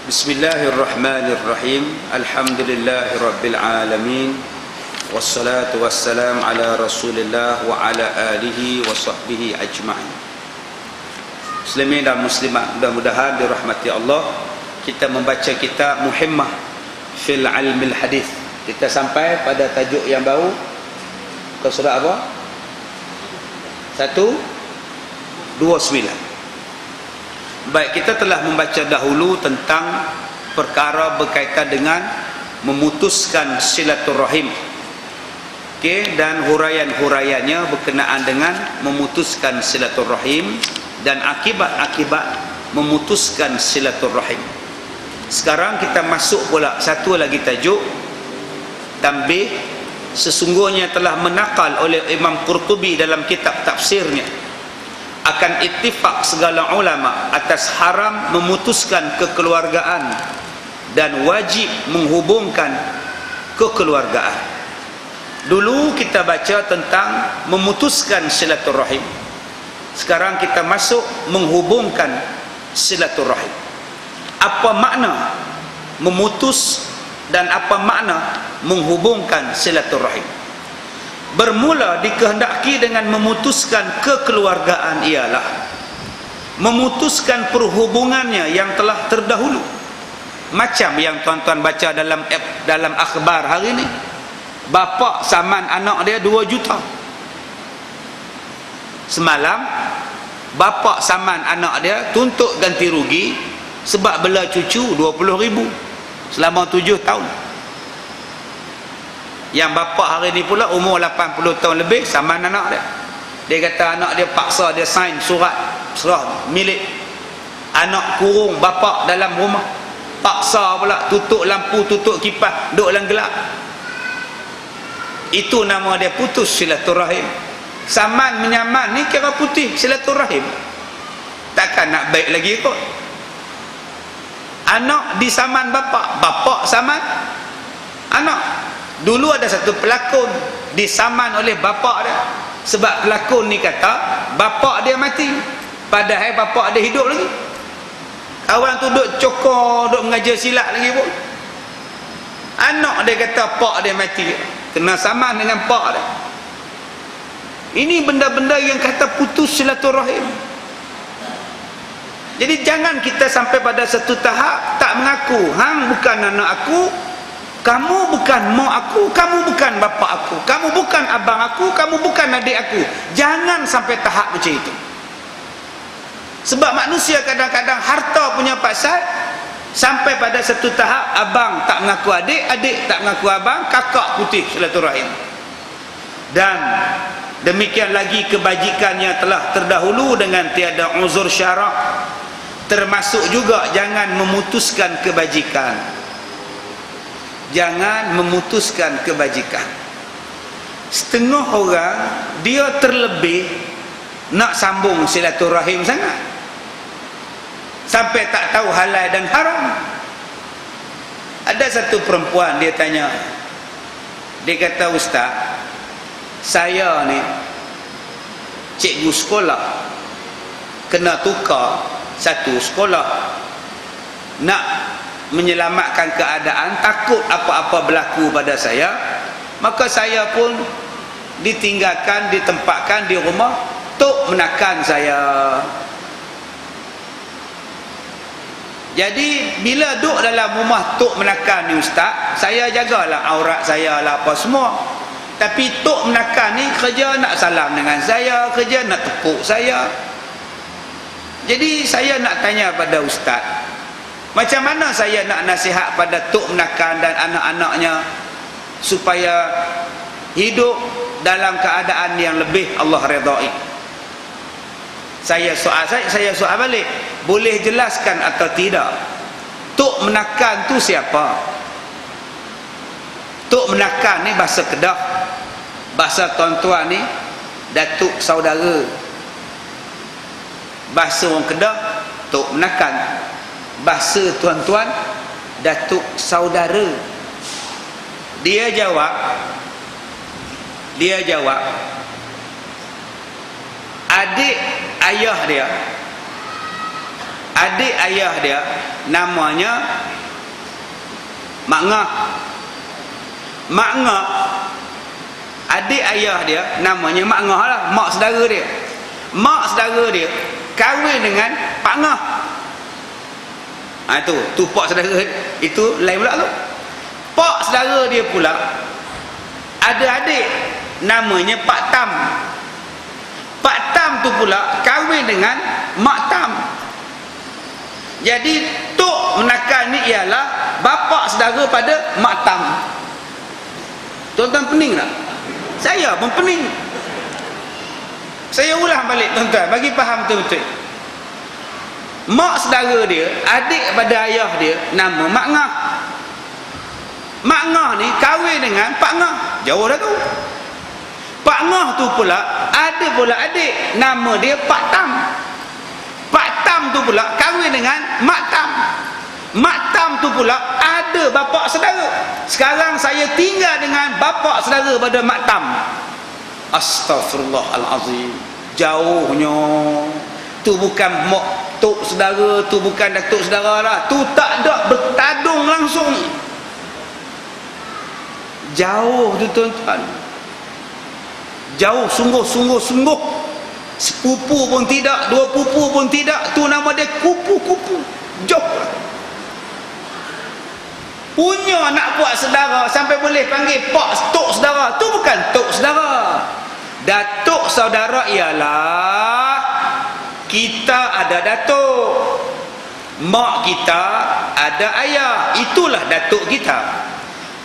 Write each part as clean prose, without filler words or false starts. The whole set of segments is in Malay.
Bismillahirrahmanirrahim. Alhamdulillahirabbil alamin. Wassalatu wassalam ala Rasulillah wa ala alihi wa sahbihi ajma'in. Muslimin dan muslimat, mudah-mudahan dirahmati Allah. Kita membaca kitab Muhimmah fil Ilmil Hadis. Kita sampai pada tajuk yang baru. Ke surah apa? 129. Baik, kita telah membaca dahulu tentang perkara berkaitan dengan memutuskan silaturahim. Okey, dan huraian-huraiannya berkenaan dengan memutuskan silaturahim dan akibat-akibat memutuskan silaturahim. Sekarang kita masuk pula satu lagi tajuk, tambih. Sesungguhnya telah menakal oleh Imam Qurtubi dalam kitab tafsirnya akan ittifaq segala ulama atas haram memutuskan kekeluargaan dan wajib menghubungkan kekeluargaan. Dulu kita baca tentang memutuskan silaturahim. Sekarang kita masuk menghubungkan silaturahim. Apa makna memutus dan apa makna menghubungkan silaturahim? Bermula dikehendaki dengan memutuskan kekeluargaan ialah memutuskan perhubungannya yang telah terdahulu. Macam yang tuan-tuan baca dalam akhbar hari ini, bapa saman anak dia 2 juta. Semalam bapa saman anak dia tuntut ganti rugi sebab bela cucu 20,000 selama 7 tahun. Yang bapa hari ni pula umur 80 tahun lebih, saman anak dia. Dia kata anak dia paksa dia sign surat serah milik. Anak kurung bapa dalam rumah, paksa pula tutup lampu, tutup kipas, duduk dalam gelap. Itu nama dia putus silaturahim. Saman menyaman ni kira putih silaturahim. Takkan nak baik lagi kot. Anak disaman bapa, bapa saman anak. Dulu ada satu pelakon disaman oleh bapa dia. Sebab pelakon ni kata bapa dia mati, padahal bapa dia hidup lagi. Kawan tu duk cokor, duk mengajar silat lagi pun. Anak dia kata pak dia mati, kena saman dengan pak dia. Ini benda-benda yang kata putus silaturahim. Jadi jangan kita sampai pada satu tahap tak mengaku, hang bukan anak aku, kamu bukan mak aku, kamu bukan bapa aku, kamu bukan abang aku, kamu bukan adik aku. Jangan sampai tahap macam itu. Sebab manusia kadang-kadang harta punya pasal sampai pada satu tahap abang tak mengaku adik, adik tak mengaku abang, kakak putih silaturahim. Dan demikian lagi kebajikan yang telah terdahulu dengan tiada uzur syarak. Termasuk juga jangan memutuskan kebajikan. Jangan memutuskan kebajikan. Setengah orang dia terlebih nak sambung silaturahim sangat, sampai tak tahu halal dan haram. Ada satu perempuan, dia tanya, dia kata, ustaz, saya ni cikgu sekolah, kena tukar satu sekolah, nak menyelamatkan keadaan, takut apa-apa berlaku pada saya, maka saya pun ditinggalkan, ditempatkan di rumah. Tok menekan saya. Jadi bila duduk dalam rumah tok menekan ni ustaz, saya jagalah aurat saya lah apa semua, tapi tok menekan ni kerja nak salam dengan saya, kerja nak tepuk saya. Jadi saya nak tanya pada ustaz, macam mana saya nak nasihat pada tok menekan dan anak-anaknya supaya hidup dalam keadaan yang lebih Allah redai? Saya soal balik, boleh jelaskan atau tidak? Tok menekan tu siapa? Tok menekan ni bahasa Kedah, bahasa tuan-tuan ni datuk saudara. Bahasa orang Kedah tok menekan, bahasa tuan-tuan datuk saudara. Dia jawab, adik ayah dia adik ayah dia namanya Mak Ngah. Mak Ngah, adik ayah dia namanya Mak Ngah lah, mak saudara dia. Mak saudara dia kahwin dengan Pak Ngah. Tu pak saudara itu lain pula tu. Pak saudara dia pula ada adik namanya Pak Tam. Pak Tam tu pula kahwin dengan Mak Tam. Jadi tok menakan ni ialah bapa saudara pada Mak Tam. Tuan-tuan pening tak? Saya pun pening. Saya ulang balik tuan-tuan bagi faham betul-betul. Mak saudara dia, adik pada ayah dia nama Mak Ngah. Mak Ngah ni kahwin dengan Pak Ngah. Jauh dah tu. Pak Ngah tu pula ada pula adik nama dia Pak Tam. Pak Tam tu pula kahwin dengan Mak Tam. Mak Tam tu pula ada bapa saudara. Sekarang saya tinggal dengan bapa saudara pada Mak Tam. Astaghfirullahalazim. Jauhnya. Tu bukan mak tok saudara, tu bukan datuk saudara lah. Tu tak ada bertadung langsung. Jauh tu tuan-tuan. Jauh sungguh. Sepupu pun tidak, dua pupu pun tidak. Tu nama dia kupu-kupu. Jauh. Punya nak buat saudara sampai boleh panggil pak tok saudara. Tu bukan tok saudara. Datuk saudara ialah kita ada datuk, mak kita ada ayah, itulah datuk kita.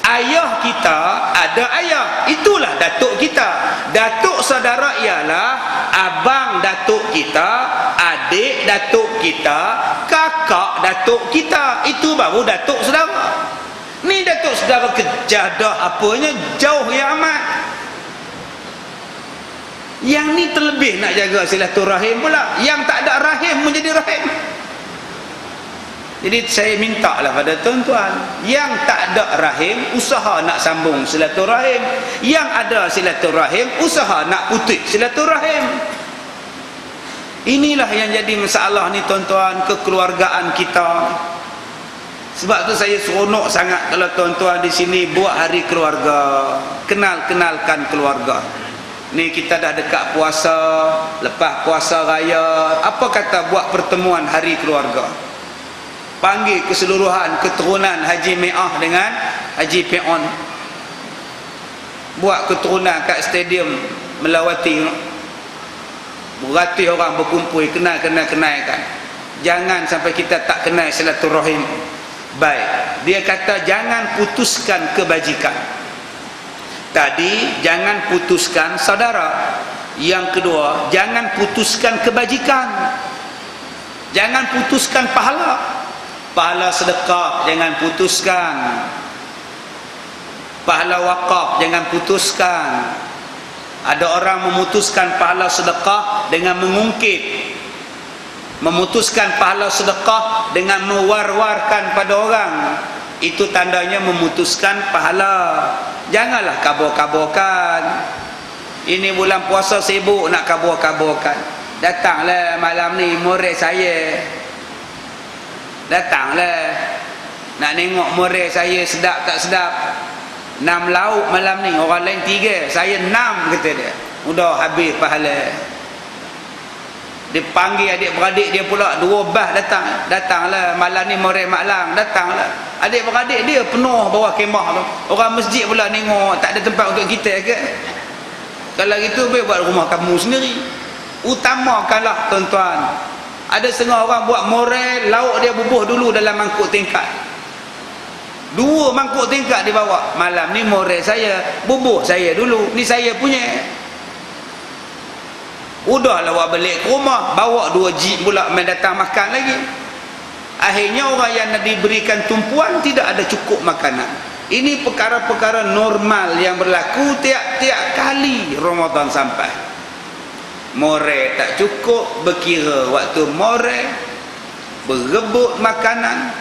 Ayah kita ada ayah, itulah datuk kita. Datuk saudara ialah abang datuk kita, adik datuk kita, kakak datuk kita. Itu baru datuk saudara. Ni datuk saudara kejadah apanya jauh yang amat. Yang ni terlebih nak jaga silaturahim pula. Yang tak ada rahim menjadi rahim. Jadi saya minta lah pada tuan-tuan, yang tak ada rahim usaha nak sambung silaturahim, yang ada silaturahim usaha nak putus silaturahim. Inilah yang jadi masalah ni tuan-tuan, kekeluargaan kita. Sebab tu saya seronok sangat kalau tuan-tuan di sini buat hari keluarga, kenalkan keluarga. Ni kita dah dekat puasa, lepas puasa raya, apa kata buat pertemuan hari keluarga? Panggil keseluruhan keturunan Haji Me'ah dengan Haji Pe'on. Buat keturunan kat stadium Melawati. Beratus orang berkumpul, kenalkan. Jangan sampai kita tak kenal silaturahim. Baik, dia kata jangan putuskan kebajikan. Tadi jangan putuskan saudara. Yang kedua, jangan putuskan kebajikan. Jangan putuskan pahala. Pahala sedekah jangan putuskan. Pahala wakaf jangan putuskan. Ada orang memutuskan pahala sedekah dengan mengungkit. Memutuskan pahala sedekah dengan mewar-warkan pada orang. Itu tandanya memutuskan pahala. Janganlah kabur-kaburkan. Ini bulan puasa sibuk nak kabur-kaburkan. Datanglah malam ni murid saya. Datanglah. Nak tengok murid saya sedap tak sedap. 6 lauk malam ni, orang lain 3, saya 6 kata dia. Udah habis pahala. Dia panggil adik-beradik dia pula 2 bah datang. Datanglah malam ni murid maklang, datanglah. Adik-beradik dia penuh bawah kemah tu. Orang masjid pula tengok tak ada tempat untuk kita ke. Kalau gitu baik buat rumah kamu sendiri. Utamakanlah tuan-tuan. Ada setengah orang buat moral, lauk dia bubuh dulu dalam mangkuk tingkat. 2 mangkuk tingkat dibawa. Malam ni moral saya, bubuh saya dulu. Ni saya punya. Udahlah awak balik ke rumah, bawa 2 jeep pula main datang makan lagi. Akhirnya orang yang diberikan tumpuan tidak ada cukup makanan. Ini perkara-perkara normal yang berlaku tiap-tiap kali Ramadan sampai. Moral tak cukup, berkira waktu moral, berebut makanan.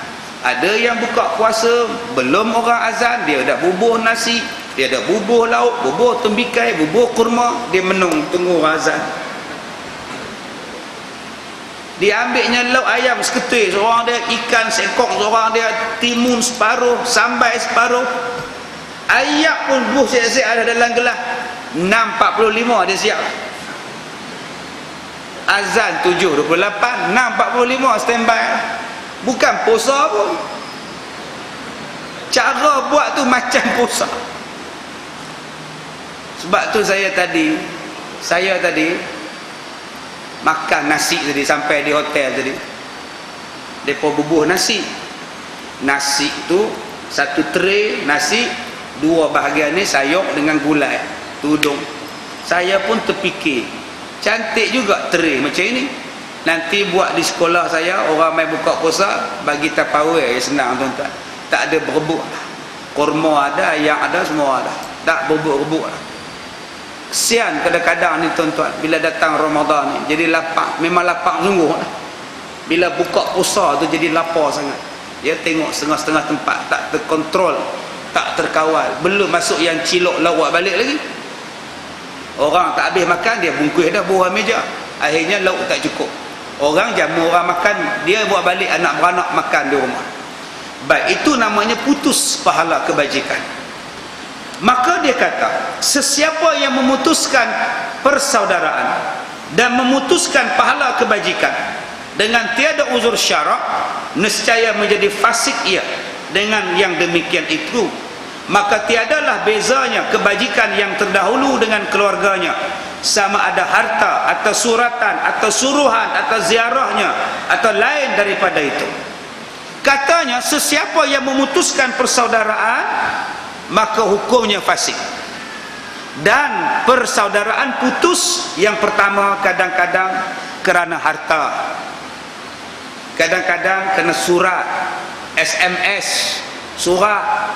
Ada yang buka puasa belum orang azan, dia dah bubuh nasi, dia dah bubuh lauk, bubuh tembikai, bubuh kurma, dia menung tunggu azan. Dia ambilnya lauk ayam seketul, seorang dia ikan seekor, seorang dia timun separuh, sambai separuh. Ayam pun buh siap-siap ada dalam gelas. 6.45 dia siap. Azan 7.28, 6.45 standby. Bukan puasa pun. Cara buat tu macam puasa. Sebab tu saya tadi makan nasi tadi sampai di hotel tadi. Depa bubuh nasi. Nasi tu satu tray nasi, dua bahagian ni sayur dengan gulai, tudung. Saya pun terfikir, cantik juga tray macam ini. Nanti buat di sekolah saya, orang main buka puasa bagi tapawai, senang tuan-tuan. Tak ada berebut. Kurma ada, ayam ada, semua ada. Tak berebut-rebut lah. Kesian kadang-kadang ni tuan-tuan, bila datang Ramadan ni jadi lapar, memang lapar sungguh lah. Bila buka puasa tu jadi lapar sangat. Dia tengok setengah-setengah tempat tak terkontrol, tak terkawal, belum masuk yang cilok lawak balik lagi. Orang tak habis makan, dia bungkus dah bawah meja, akhirnya lauk tak cukup. Orang jamu orang makan, dia buat balik anak beranak makan di rumah. Baik, itu namanya putus pahala kebajikan. Maka dia kata, sesiapa yang memutuskan persaudaraan dan memutuskan pahala kebajikan dengan tiada uzur syarak, nescaya menjadi fasik ia dengan yang demikian itu. Maka tiadalah bezanya kebajikan yang terdahulu dengan keluarganya, sama ada harta atau suratan atau suruhan atau ziarahnya atau lain daripada itu. Katanya, sesiapa yang memutuskan persaudaraan, maka hukumnya fasik. Dan persaudaraan putus, yang pertama kadang-kadang kerana harta, kadang-kadang kerana surat, SMS, surat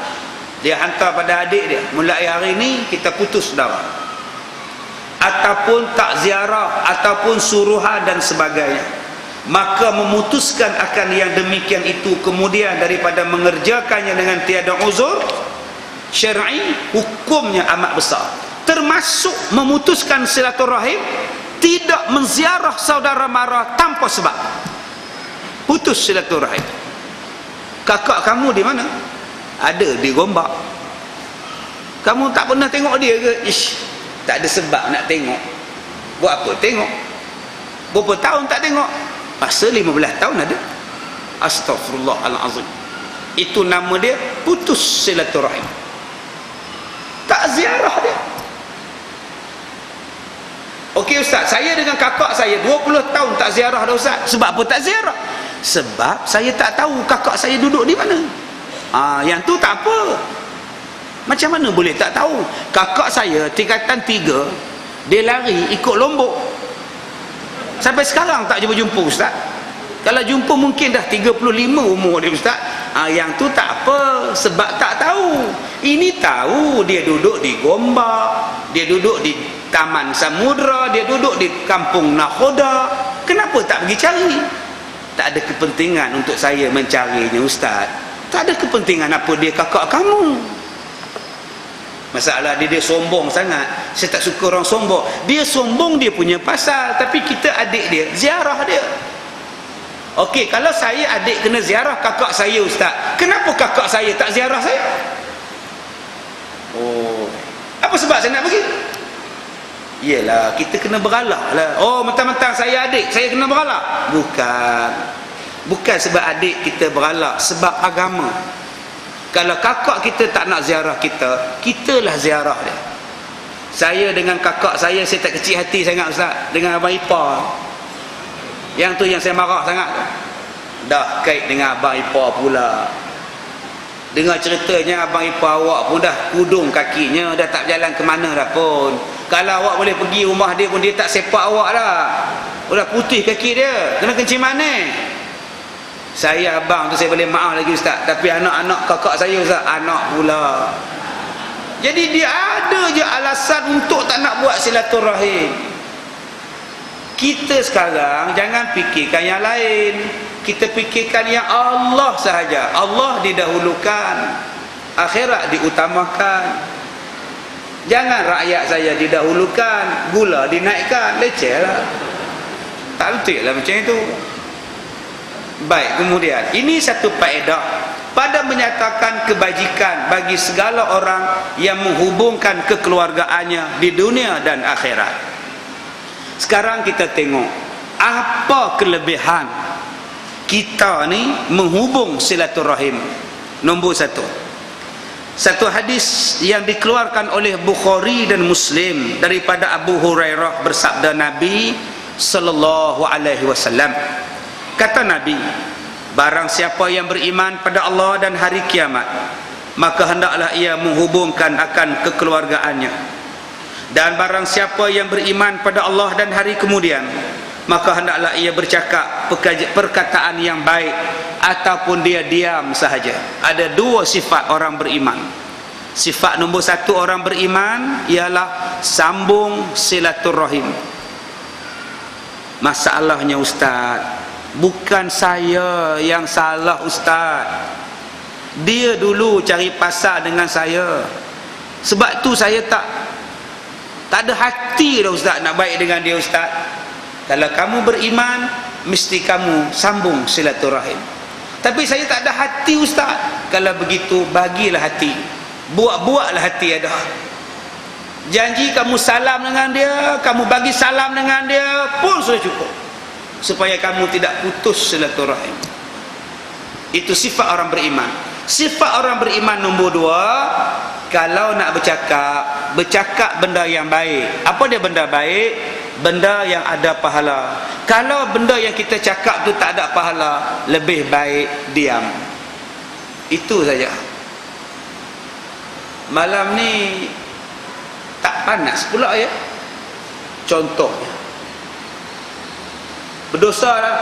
dia hantar pada adik dia, mulai hari ini kita putus saudara, ataupun tak ziarah, ataupun suruhan dan sebagainya. Maka memutuskan akan yang demikian itu kemudian daripada mengerjakannya dengan tiada uzur syar'i, hukumnya amat besar, termasuk memutuskan silaturahim, tidak menziarah saudara mara tanpa sebab. Putus silaturahim. Kakak kamu di mana? Ada di Gombak. Kamu tak pernah tengok dia ke? Ish, tak ada sebab nak tengok. Buat apa tengok? Berapa tahun tak tengok? Masa 15 tahun ada. Astaghfirullahalazim. Itu nama dia putus silaturahim. Tak ziarah dia. Okey ustaz, saya dengan kakak saya 20 tahun tak ziarah dah ustaz. Sebab apa tak ziarah? Sebab saya tak tahu kakak saya duduk di mana. Yang tu tak apa. Macam mana boleh tak tahu? Kakak saya tingkatan 3, dia lari ikut Lombok. Sampai sekarang tak jumpa ustaz. Kalau jumpa mungkin dah 35 umur dia ustaz. Yang tu tak apa, sebab tak tahu. Ini tahu, dia duduk di Gombak, dia duduk di Taman Samudra, dia duduk di Kampung Nakhoda. Kenapa tak pergi cari? Tak ada kepentingan untuk saya mencarinya ustaz. Tak ada kepentingan apa dia kakak kamu. Masalah dia sombong sangat. Saya tak suka orang sombong. Dia sombong, dia punya pasal, tapi kita adik dia, ziarah dia. Okey, kalau saya adik kena ziarah kakak saya ustaz, kenapa kakak saya tak ziarah saya? Oh, apa sebab saya nak pergi? Iyalah, kita kena beralak lah. Oh, mentang-mentang saya adik, saya kena beralak? Bukan sebab adik kita beralak, sebab agama. Kalau kakak kita tak nak ziarah kita, kitalah ziarah dia. Saya dengan kakak saya tak kecil hati sangat ustaz, dengan abang ipar. Yang tu yang saya marah sangat tu. Dah kait dengan abang ipar pula. Dengar ceritanya abang ipar awak pun dah kudung kakinya, dah tak berjalan ke mana dah pun. Kalau awak boleh pergi rumah dia pun dia tak sepak awak dah. Udah putih kaki dia, kena kencing manis. Saya abang tu saya boleh maaf lagi ustaz, tapi anak-anak kakak saya ustaz, anak pula. Jadi dia ada je alasan untuk tak nak buat silaturahim. Kita sekarang jangan fikirkan yang lain, kita fikirkan yang Allah sahaja. Allah didahulukan, akhirat diutamakan. Jangan rakyat saya didahulukan, gula dinaikkan, leceh lah. Tak betul lah macam itu. Baik, kemudian ini satu faedah pada menyatakan kebajikan bagi segala orang yang menghubungkan kekeluargaannya di dunia dan akhirat. Sekarang kita tengok apa kelebihan kita ni menghubung silaturahim. Nombor satu hadis yang dikeluarkan oleh Bukhari dan Muslim daripada Abu Hurairah, bersabda Nabi sallallahu alaihi wasallam, kata Nabi, barang siapa yang beriman pada Allah dan hari kiamat, maka hendaklah ia menghubungkan akan kekeluargaannya. Dan barang siapa yang beriman pada Allah dan hari kemudian, maka hendaklah ia bercakap perkataan yang baik ataupun dia diam sahaja. Ada dua sifat orang beriman. Sifat nombor satu orang beriman ialah sambung silaturahim. Masalahnya ustaz, bukan saya yang salah ustaz, dia dulu cari pasal dengan saya. Sebab tu saya tak ada hati dah ustaz nak baik dengan dia ustaz. Kalau kamu beriman, mesti kamu sambung silaturahim. Tapi saya tak ada hati ustaz. Kalau begitu, bagilah hati, buat-buatlah hati ada. Janji kamu salam dengan dia, kamu bagi salam dengan dia pun sudah cukup, supaya kamu tidak putus silaturahim. Itu sifat orang beriman. Sifat orang beriman nombor dua, kalau nak bercakap benda yang baik. Apa dia benda baik? Benda yang ada pahala. Kalau benda yang kita cakap tu tak ada pahala, lebih baik diam. Itu saja. Malam ni tak panas pula ya. Contohnya, berdosa tak?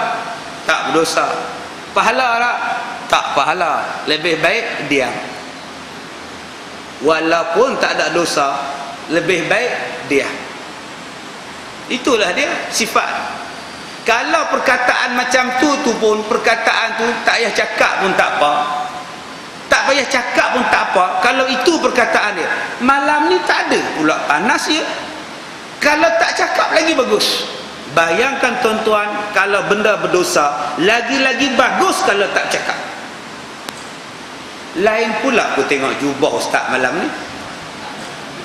Tak berdosa. Pahala tak? Tak pahala. Lebih baik diam. Walaupun tak ada dosa, lebih baik diam. Itulah dia sifat. Kalau perkataan macam tu pun, perkataan tu tak payah cakap pun tak apa. Tak payah cakap pun tak apa. Kalau itu perkataan dia, malam ni tak ada pula panas ya. Kalau tak cakap lagi bagus. Bayangkan tuan-tuan, kalau benda berdosa, lagi-lagi bagus kalau tak cakap. Lain pula aku tengok jubah ustaz malam ni,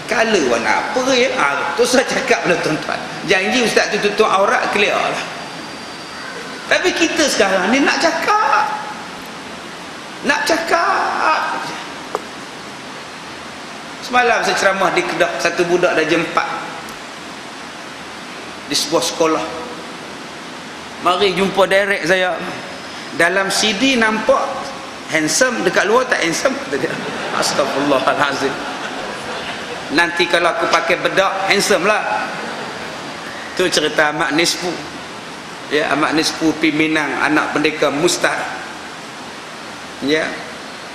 color warna apa ya? Tu saya cakap lah tuan-tuan, janji ustaz tu tutup aurat clear lah. Tapi kita sekarang ni nak cakap Semalam saya ceramah di Kedah, satu budak dah jam 4 di sebuah sekolah. Mari jumpa direct saya. Dalam CD nampak handsome, dekat luar tak handsome, kata dia. Astagfirullahalazim. Nanti kalau aku pakai bedak, handsome lah. Tu cerita Ahmad Nisfu. Ya, Ahmad Nisfu Piminang, anak pendekar Mustad. Ya,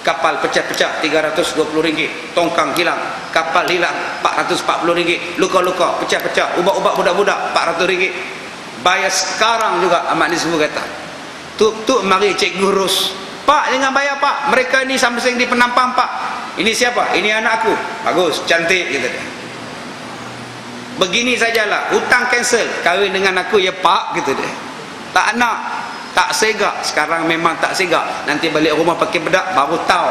kapal pecah-pecah RM320, tongkang hilang, kapal hilang RM440, luka-luka, pecah-pecah, ubat-ubat budak-budak RM400. Bayar sekarang juga, Ahmad Nisfu kata. Tuk mari cikgu urus. Pak, jangan bayar pak, mereka ni samseng di penampang pak. Ini siapa? Ini anak aku. Bagus, cantik, kata dia. Begini sajalah, hutang cancel, kahwin dengan aku ya pak, kata dia. Tak nak, tak segak. Sekarang memang tak segak. Nanti balik rumah pakai bedak baru tahu.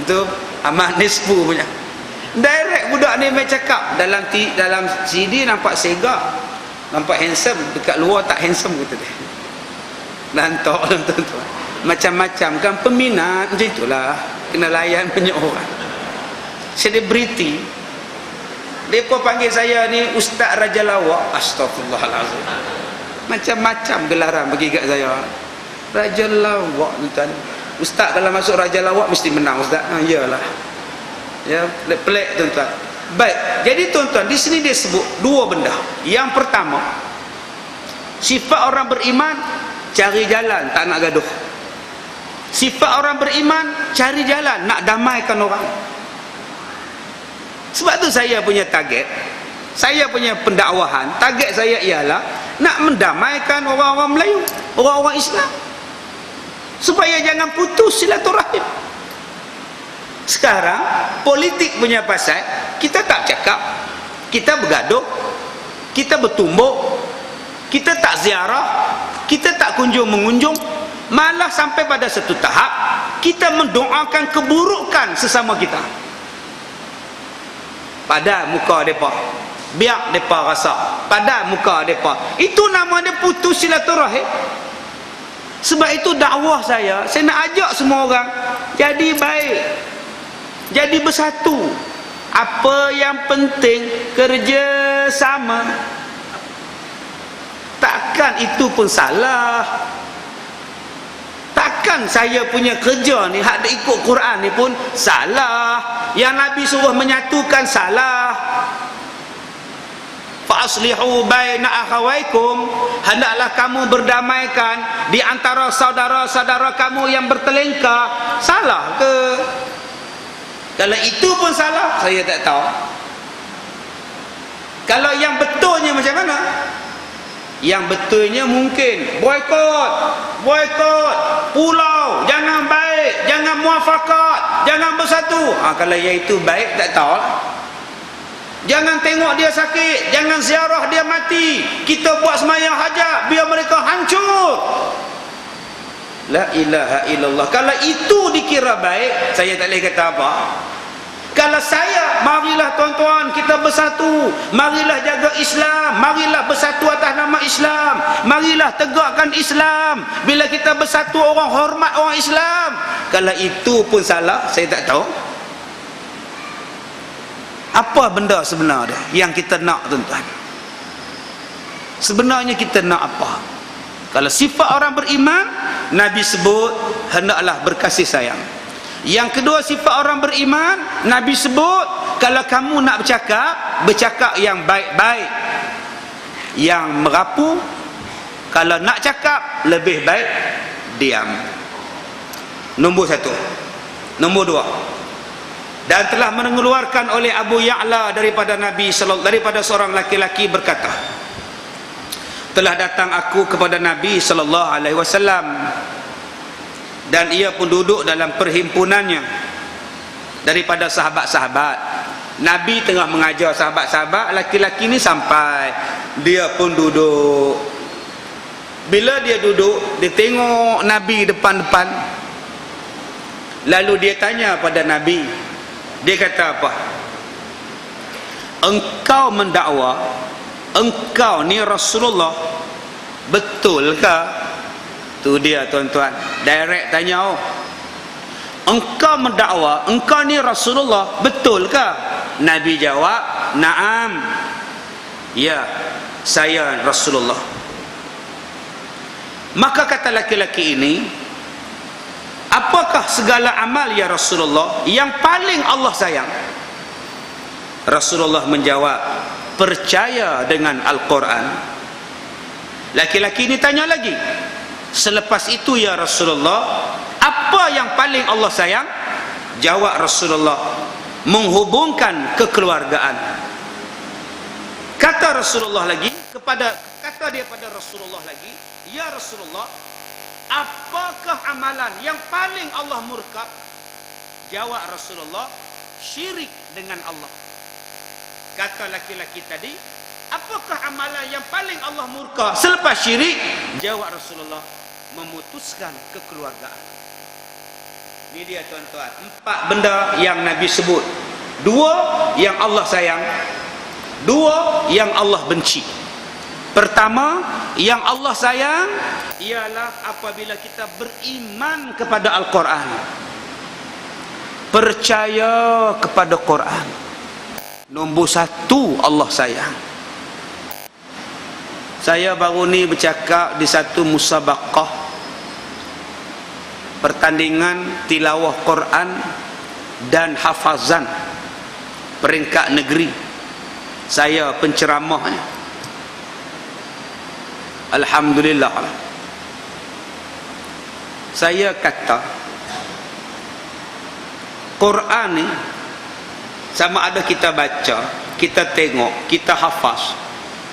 Itu Ahmad Nisfu punya. Direct budak ni main cakap, dalam CD nampak segak, nampak handsome, dekat luar tak handsome, kata dia. Nantok tuan-tuan. Macam-macam kan peminat macam itulah, kena layan banyak orang. Selebriti, mereka panggil saya ni Ustaz Raja Lawak. Astagfirullahalazim. Macam-macam gelaran bagi kat saya. Raja Lawak, tuan. Ustaz kalau masuk Raja Lawak mesti menang ustaz. Iyalah. Ya, pelik tuan-tuan. Baik, jadi tuan-tuan, di sini dia sebut dua benda. Yang pertama, sifat orang beriman cari jalan, tak nak gaduh. Sifat orang beriman cari jalan, nak damaikan orang. Sebab tu saya punya target, saya punya pendakwahan, target saya ialah nak mendamaikan orang-orang Melayu, orang-orang Islam, supaya jangan putus silaturahim. Sekarang politik punya pasal, kita tak cakap, kita bergaduh, kita bertumbuk, kita tak ziarah, kita tak kunjung mengunjung, malah sampai pada satu tahap kita mendoakan keburukan sesama kita pada muka mereka, biar mereka rasa pada muka mereka. Itu nama dia putus silaturahim. Sebab itu dakwah saya nak ajak semua orang jadi baik, jadi bersatu. Apa yang penting kerja sama. Takkan itu pun salah. Takkan saya punya kerja ni hak ikut Quran ni pun salah. Yang Nabi suruh menyatukan salah. Fa aslihu baina akhawaikum, hendaklah kamu berdamaikan di antara saudara-saudara kamu yang bertelingkar. Salah ke? Kalau itu pun salah, saya tak tahu. Kalau yang betulnya macam mana? Yang betulnya mungkin boikot, pulau, jangan baik, jangan muafakat, jangan bersatu. Kalau yang itu baik, tak tahu lah. Jangan tengok dia sakit, jangan ziarah dia mati, kita buat sembahyang hajat biar mereka hancur. La ilaha illallah. Kalau itu dikira baik, saya tak boleh kata apa. Kalau saya, marilah tuan-tuan kita bersatu, marilah jaga Islam, marilah bersatu atas nama Islam, marilah tegakkan Islam. Bila kita bersatu, orang hormat orang Islam. Kalau itu pun salah, saya tak tahu. Apa benda sebenarnya yang kita nak, tuan-tuan? Sebenarnya kita nak apa? Kalau sifat orang beriman, Nabi sebut hendaklah berkasih sayang. Yang kedua, sifat orang beriman, Nabi sebut kalau kamu nak bercakap, bercakap yang baik-baik, yang merapu. Kalau nak cakap, lebih baik diam. Nombor satu. Nombor dua, dan telah mengeluarkan oleh Abu Ya'la daripada Nabi daripada seorang laki-laki berkata, telah datang aku kepada Nabi SAW, dan ia pun duduk dalam perhimpunannya daripada sahabat-sahabat. Nabi tengah mengajar sahabat-sahabat, laki-laki ni sampai, dia pun duduk. Bila dia duduk, dia tengok Nabi depan-depan. Lalu dia tanya pada Nabi, dia kata apa? Engkau mendakwa engkau ni Rasulullah, betulkah? Tu dia, tuan-tuan, direct tanya. Engkau mendakwa engkau ni Rasulullah, betulkah? Nabi jawab, naam, ya, saya Rasulullah. Maka kata laki-laki ini, apakah segala amal ya Rasulullah yang paling Allah sayang? Rasulullah menjawab, percaya dengan Al-Quran. Laki-laki ini tanya lagi, selepas itu ya Rasulullah, apa yang paling Allah sayang? Jawab Rasulullah, menghubungkan kekeluargaan. Kata Rasulullah lagi kata dia pada Rasulullah lagi, ya Rasulullah, apakah amalan yang paling Allah murka? Jawab Rasulullah, syirik dengan Allah. Kata laki-laki tadi, apakah amalan yang paling Allah murka selepas syirik? Jawab Rasulullah, memutuskan kekeluargaan. Ini dia, tuan-tuan, 4 benda yang Nabi sebut. 2 yang Allah sayang, 2 yang Allah benci. Pertama, yang Allah sayang ialah apabila kita beriman kepada Al-Quran, percaya kepada Quran. Nombor 1 Allah sayang. Saya baru ni bercakap di satu musabaqah, pertandingan tilawah Quran dan hafazan peringkat negeri. Saya penceramahnya. Alhamdulillah. Saya kata, Quran ni sama ada kita baca, kita tengok, kita hafaz,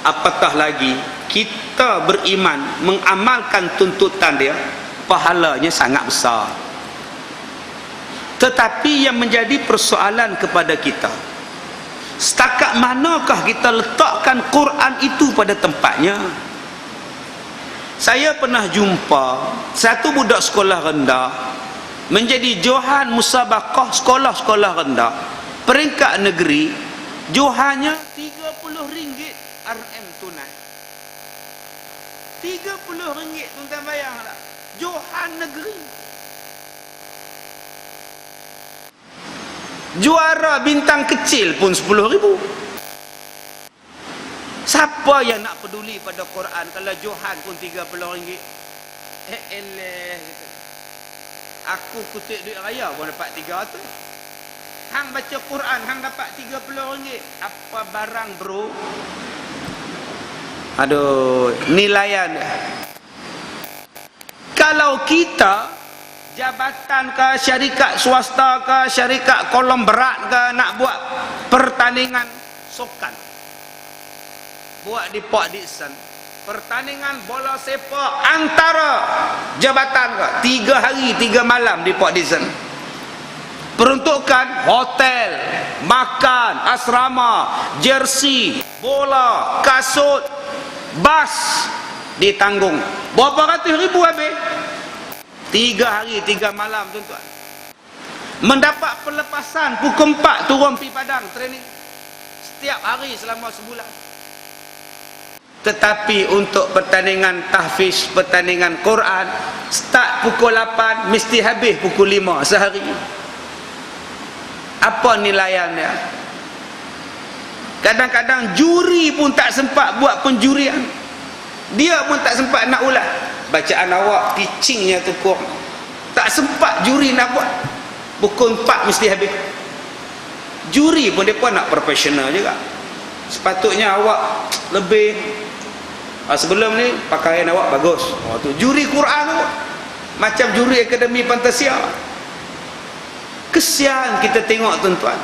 apatah lagi kita beriman, mengamalkan tuntutan dia, pahalanya sangat besar. Tetapi yang menjadi persoalan kepada kita, setakat manakah kita letakkan Quran itu pada tempatnya? Saya pernah jumpa satu budak sekolah rendah menjadi johan musabaqah sekolah-sekolah rendah peringkat negeri. Johannya RM30 RM tunai. RM30, tuan-tuan bayanglah. Johan negeri. Juara bintang kecil pun RM10,000. Siapa yang nak peduli pada Quran kalau johan pun RM30? Aku kutip duit raya pun dapat 300. Hang baca Quran, hang dapat RM30. Apa barang bro? Aduh, nilaian. Kalau kita jabatan ke, syarikat swasta ke, syarikat kolom berat ke, nak buat pertandingan sukan, buat di Port Dickson, pertandingan bola sepak antara jabatan ke, 3 hari 3 malam di Port Dickson. Peruntukan hotel, makan, asrama, jersey, bola, kasut, bas ditanggung. Berapa ratus ribu habis? 3 hari 3 malam, tuan-tuan. Mendapat pelepasan pukul 4 turun pergi padang training setiap hari selama sebulan. Tetapi untuk pertandingan tahfiz, pertandingan Quran, start pukul 8 mesti habis pukul 5 sehari. Apa nilaiannya? Kadang-kadang juri pun tak sempat buat penjurian. Dia pun tak sempat nak ulas. Bacaan awak, teachingnya tu kurang. Tak sempat juri nak buat. Pukul 4 mesti habis. Juri pun mereka nak profesional juga. Sepatutnya awak lebih sebelum ni pakaian awak bagus. Tu juri Quran tu macam juri Akademi Fantasia. Kesian kita tengok, tuan-tuan.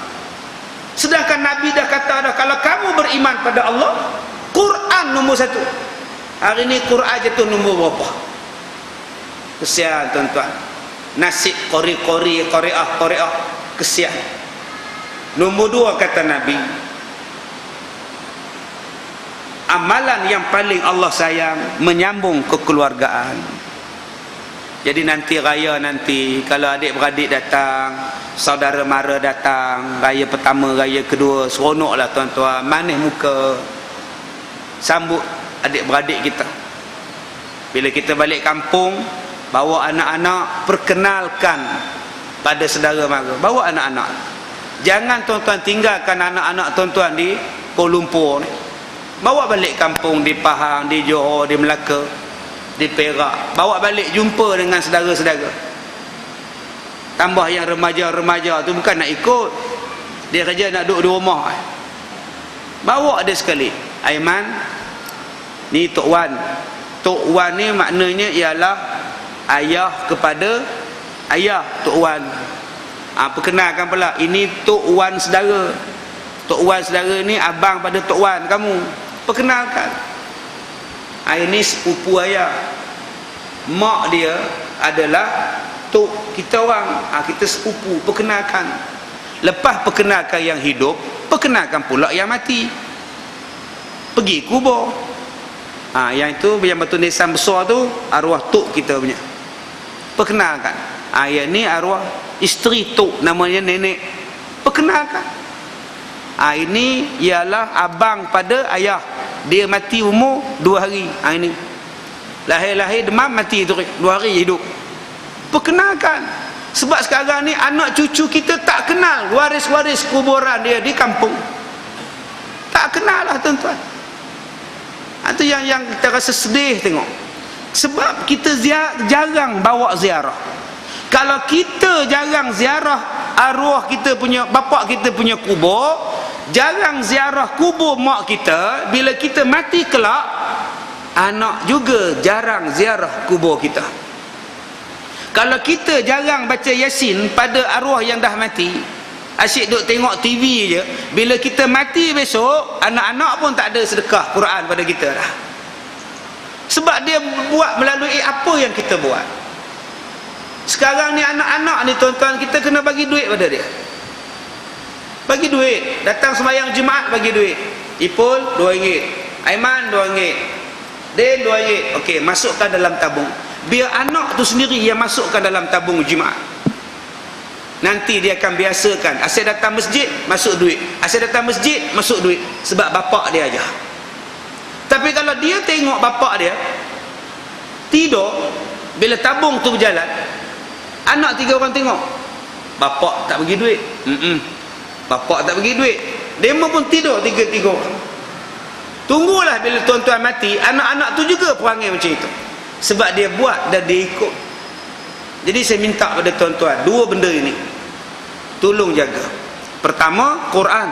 Sedangkan Nabi dah kata dah, kalau kamu beriman pada Allah, Quran nombor 1. Hari ni Quran jatuh nombor berapa? Kesian, tuan-tuan. Nasib qori-qori, qari'ah, kesian. Nombor 2 kata Nabi, amalan yang paling Allah sayang menyambung kekeluargaan. Jadi nanti raya nanti, kalau adik-beradik datang, saudara mara datang, raya pertama, raya kedua, seronoklah, tuan-tuan. Manis muka sambut adik-beradik kita. Bila kita balik kampung, bawa anak-anak, perkenalkan pada saudara mara. Bawa anak-anak. Jangan tuan-tuan tinggalkan anak-anak tuan-tuan di Kuala Lumpur ni. Bawa balik kampung di Pahang, di Johor, di Melaka, di Perak. Bawa balik jumpa dengan saudara-saudara. Tambah yang remaja-remaja tu bukan nak ikut, dia kerja nak duduk di rumah. Bawa dia sekali. Aiman, ni Tok Wan. Tok Wan ni maknanya ialah ayah kepada ayah Tok Wan. Perkenalkan pula, ini Tok Wan saudara. Tok Wan saudara ni abang pada Tok Wan kamu. Perkenalkan. Ini sepupu ayah. Mak dia adalah tok kita orang. Kita sepupu, perkenalkan. Lepas perkenalkan yang hidup, perkenalkan pula yang mati. Pergi kubur. Yang itu, yang batu nisan besar tu, arwah tok kita punya. Perkenalkan. Yang ni arwah isteri tok, namanya nenek. Perkenalkan. Ini ialah abang pada ayah. Dia mati umur 2 hari. Ini lahir-lahir demam, mati 2 hari hidup. Perkenalkan. Sebab sekarang ni anak cucu kita tak kenal waris-waris kuburan dia di kampung. Tak kenal lah, tuan-tuan. Itu yang kita rasa sedih tengok. Sebab kita jarang bawa ziarah. Kalau kita jarang ziarah arwah kita punya, bapak kita punya kubur, jarang ziarah kubur mak kita, bila kita mati kelak, anak juga jarang ziarah kubur kita. Kalau kita jarang baca Yasin pada arwah yang dah mati, asyik duk tengok TV je, bila kita mati besok, anak-anak pun tak ada sedekah Quran pada kita dah. Sebab dia buat melalui apa yang kita buat. Sekarang ni anak-anak ni, tuan-tuan, kita kena bagi duit pada dia. Bagi duit. Datang sembahyang Jumaat bagi duit. Ipul RM2, Aiman RM2, Dia duit, okey, masukkan dalam tabung. Biar anak tu sendiri yang masukkan dalam tabung jimat. Nanti dia akan biasakan, asyik datang masjid, masuk duit. Asyik datang masjid, masuk duit. Sebab bapak dia aja. Tapi kalau dia tengok bapak dia tidur, bila tabung tu berjalan, anak 3 orang tengok, bapak tak bagi duit. Bapak tak bagi duit. Demo pun tidur 3 orang. Tunggulah bila tuan-tuan mati, anak-anak tu juga perangai macam itu. Sebab dia buat dan dia ikut. Jadi saya minta pada tuan-tuan, 2 benda ini tolong jaga. Pertama, Quran.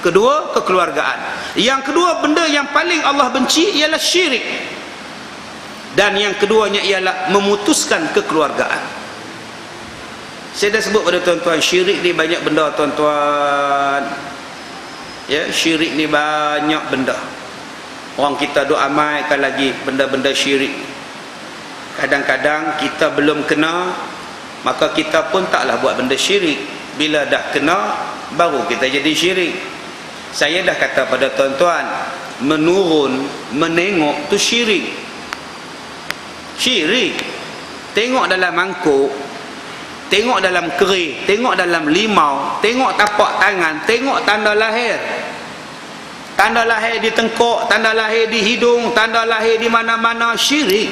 Kedua, kekeluargaan. Yang kedua, benda yang paling Allah benci ialah syirik. Dan yang keduanya ialah memutuskan kekeluargaan. Saya dah sebut pada tuan-tuan, syirik ni banyak benda tuan-tuan. Ya, syirik ni banyak benda. Orang kita duk amaikan lagi benda-benda syirik. Kadang-kadang kita belum kena, maka kita pun taklah buat benda syirik. Bila dah kena, baru kita jadi syirik. Saya dah kata pada tuan-tuan, menurun, menengok tu syirik. Syirik. Tengok dalam mangkuk, tengok dalam kerih, tengok dalam limau, tengok tapak tangan, tengok tanda lahir. Tanda lahir di tengkuk, tanda lahir di hidung, tanda lahir di mana-mana, syirik.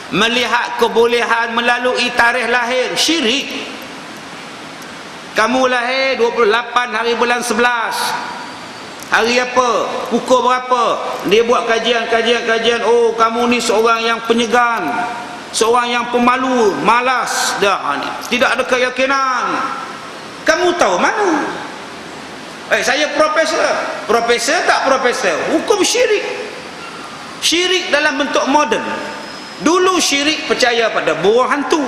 Melihat kebolehan melalui tarikh lahir, syirik. Kamu lahir 28 hari bulan 11. Hari apa? Pukul berapa? Dia buat kajian. Oh, kamu ni seorang yang penyegan, seorang yang pemalu, malas dah ni. Tidak ada keyakinan. Kamu tahu mana? Saya profesor. Profesor tak profesor, hukum syirik. Syirik dalam bentuk moden. Dulu syirik percaya pada buah hantu.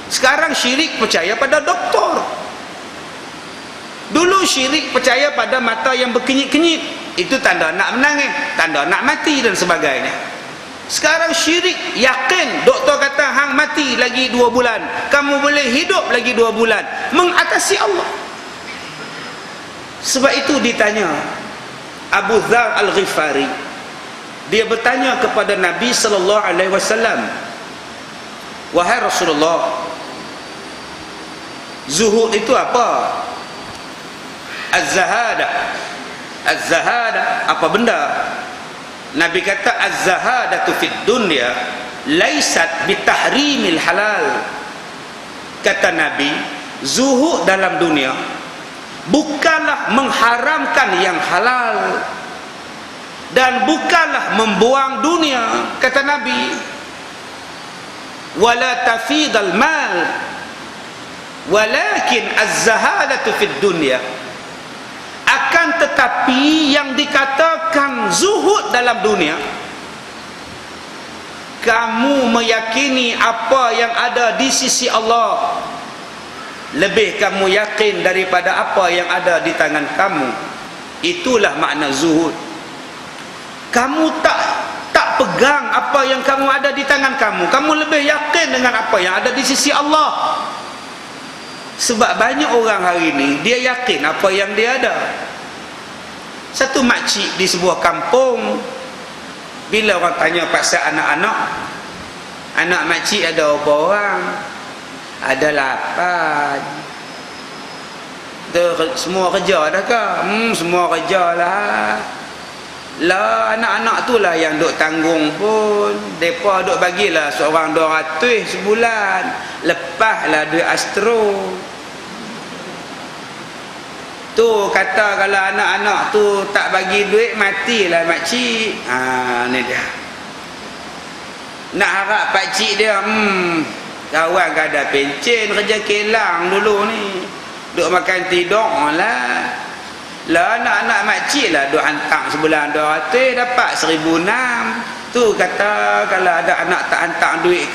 Sekarang syirik percaya pada doktor. Dulu syirik percaya pada mata yang berkenyit-kenyit. Itu tanda nak menangis, tanda nak mati dan sebagainya. Sekarang syirik yakin. Doktor kata hang mati lagi 2 bulan, kamu boleh hidup lagi 2 bulan. Mengatasi Allah. Sebab itu ditanya Abu Dzar Al-Ghifari, dia bertanya kepada Nabi sallallahu alaihi wasallam, wahai Rasulullah, zuhud itu apa? Az-zahada apa benda? Nabi kata az-zahadatu fid dunya laisat bitahrimil halal. Kata Nabi, zuhud dalam dunia bukanlah mengharamkan yang halal dan bukanlah membuang dunia. Kata Nabi, wala tafidal mal walakin az-zahadatu fid dunya. Akan tetapi yang dikatakan zuhud dalam dunia, kamu meyakini apa yang ada di sisi Allah, lebih kamu yakin daripada apa yang ada di tangan kamu. Itulah makna zuhud. Kamu tak pegang apa yang kamu ada di tangan kamu, kamu lebih yakin dengan apa yang ada di sisi Allah. Sebab banyak orang hari ini dia yakin apa yang dia ada. Satu makcik di sebuah kampung, bila orang tanya pasal anak-anak, anak makcik ada berapa orang? Ada 8. Semua kerja dah ke? Semua kerja lah. Lah anak-anak tu lah yang duk tanggung pun. Mereka duk bagilah seorang 200 sebulan. Lepaslah duit astro. Tu kata kalau anak-anak tu tak bagi duit, matilah makcik. Ni dia. Nak harap pakcik dia, kawan kada pencen kerja kelang dulu ni. Duk makan tidur lah. Lah anak-anak makcik lah duk hantar sebulan 200 dapat 1,600. Tu kata kalau ada anak tak hantar duit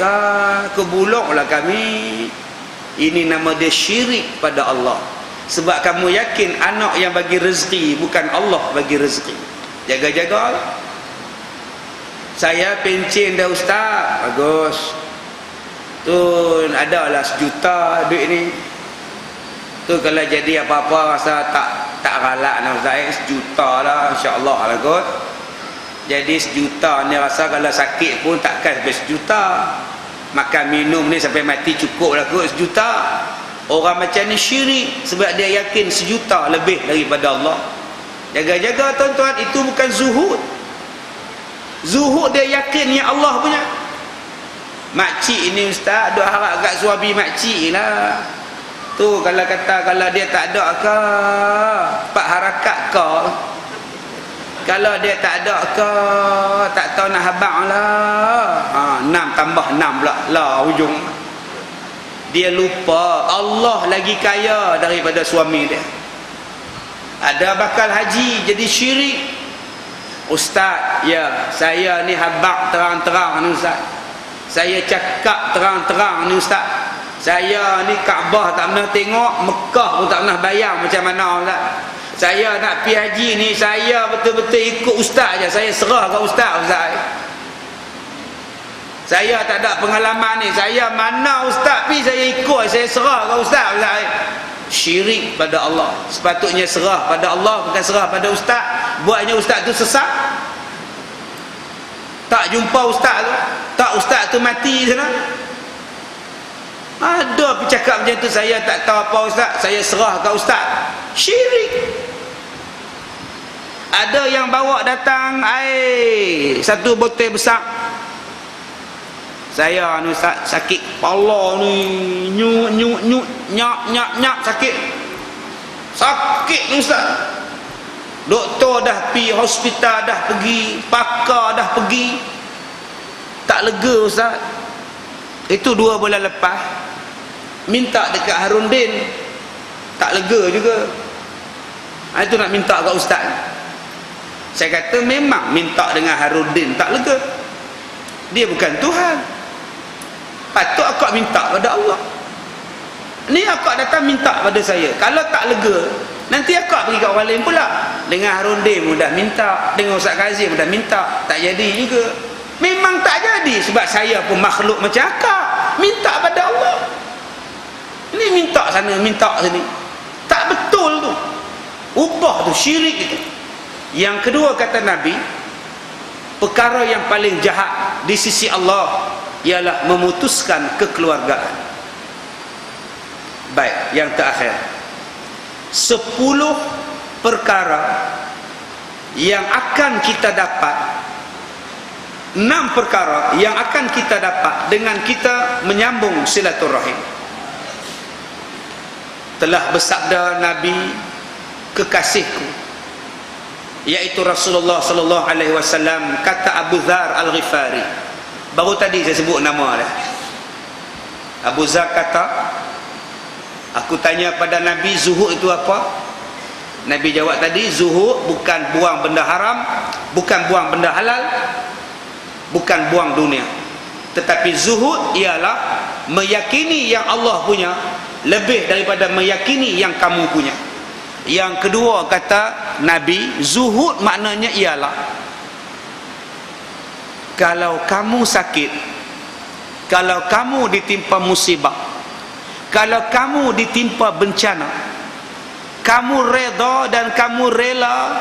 ke buluklah kami. Ini nama dia syirik pada Allah. Sebab kamu yakin anak yang bagi rezeki, bukan Allah bagi rezeki. Jaga-jaga. Saya pencen dah ustaz. Bagus. Tu adalah 1 juta duit ni. Tu kalau jadi apa-apa rasa tak galak nak ustaz, 1 juta lah, insya-Allah lah kot. Jadi sejuta ni rasa kalau sakit pun takkan sampai sejuta. Makan minum ni sampai mati cukup lah kot sejuta. Orang macam ni syirik sebab dia yakin sejuta lebih daripada Allah. Jaga-jaga tuan-tuan, itu bukan zuhud. Zuhud dia yakin yang Allah punya. Makcik ni ustaz duk harap kat suami makcik lah. Tu kalau kata kalau dia tak ada ke pak harakat ke, kalau dia tak ada ke tak tahu nak habang lah. 6 tambah 6 pula lah ujung. Dia lupa Allah lagi kaya daripada suami dia. Ada bakal haji jadi syirik. Ustaz, ya saya ni habang terang-terang ni ustaz. Saya cakap terang-terang ni ustaz. Saya ni Kaabah tak pernah tengok, Mekah pun tak pernah bayang macam mana ustaz. Saya nak pergi haji ni, saya betul-betul ikut ustaz je. Saya serah ke ustaz. Saya tak ada pengalaman ni. Saya mana ustaz pergi, saya ikut. Saya serah ke ustaz. Syirik pada Allah. Sepatutnya serah pada Allah, bukan serah pada ustaz. Buatnya ustaz tu sesat. Tak jumpa ustaz tu, tak ustaz tu mati sana. Ada bercakap macam tu, saya tak tahu apa ustaz, saya serah ke ustaz. Syirik. Ada yang bawa datang air 1 botol besar. Saya ni ustaz sakit kepala ni, nyak sakit. Sakit ni ustaz. Doktor dah pergi, hospital dah pergi, pakar dah pergi, tak lega ustaz. Itu 2 bulan lepas minta dekat Harundin, tak lega juga. Itu nak minta kat ustaz. Saya kata memang minta dengan Harundin tak lega. Dia bukan Tuhan. Patut akak minta pada Allah. Ni akak datang minta pada saya. Kalau tak lega, nanti akak pergi kat orang lain pula. Dengan Harundin pun dah minta, dengan Ustaz Kazim pun dah minta, tak jadi juga. Memang tak jadi sebab saya pun makhluk macam akak. Minta pada Allah. Ini minta sana, minta sini. Tak betul tu. Ubah tu, syirik itu. Yang kedua kata Nabi, perkara yang paling jahat di sisi Allah ialah memutuskan kekeluargaan. Baik, yang terakhir, 10 perkara yang akan kita dapat, 6 perkara yang akan kita dapat dengan kita menyambung silaturahim. Telah bersabda Nabi kekasihku, yaitu Rasulullah sallallahu alaihi wasallam, kata Abu Dzar Al-Ghifari. Baru tadi saya sebut nama dia. Abu Dzar kata, aku tanya pada Nabi, zuhud itu apa? Nabi jawab tadi, zuhud bukan buang benda haram, bukan buang benda halal, bukan buang dunia. Tetapi zuhud ialah meyakini yang Allah punya lebih daripada meyakini yang kamu punya. Yang kedua kata Nabi, zuhud maknanya ialah kalau kamu sakit, kalau kamu ditimpa musibah, kalau kamu ditimpa bencana, kamu reda dan kamu rela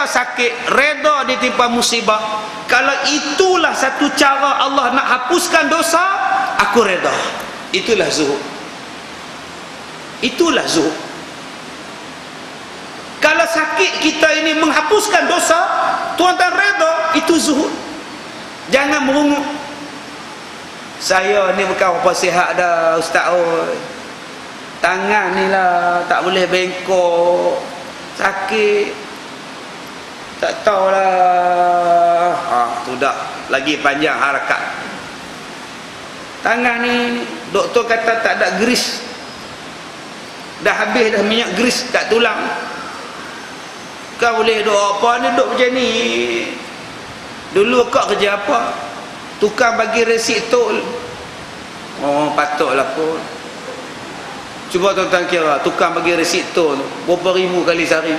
sakit, reda ditimpa musibah. Kalau itulah satu cara Allah nak hapuskan dosa, aku reda. Itulah zuhud. Itulah zuhud. Kalau sakit kita ini menghapuskan dosa, tuan-tuan reda, itu zuhud. Jangan merungut. Saya ni bukan apa sihat dah ustaz. Tangan ni lah tak boleh bengkok, sakit, tak tahulah. Tu dah lagi panjang harakat. Tangan ni doktor kata tak ada grease, dah habis dah minyak grease kat tulang. Kau boleh duk apa ni, duk macam ni. Dulu kau kerja apa? Tukang bagi resit tol. Oh patutlah pun. Cuba tuan-tuan kira, tukang bagi resit tol berapa ribu kali sehari?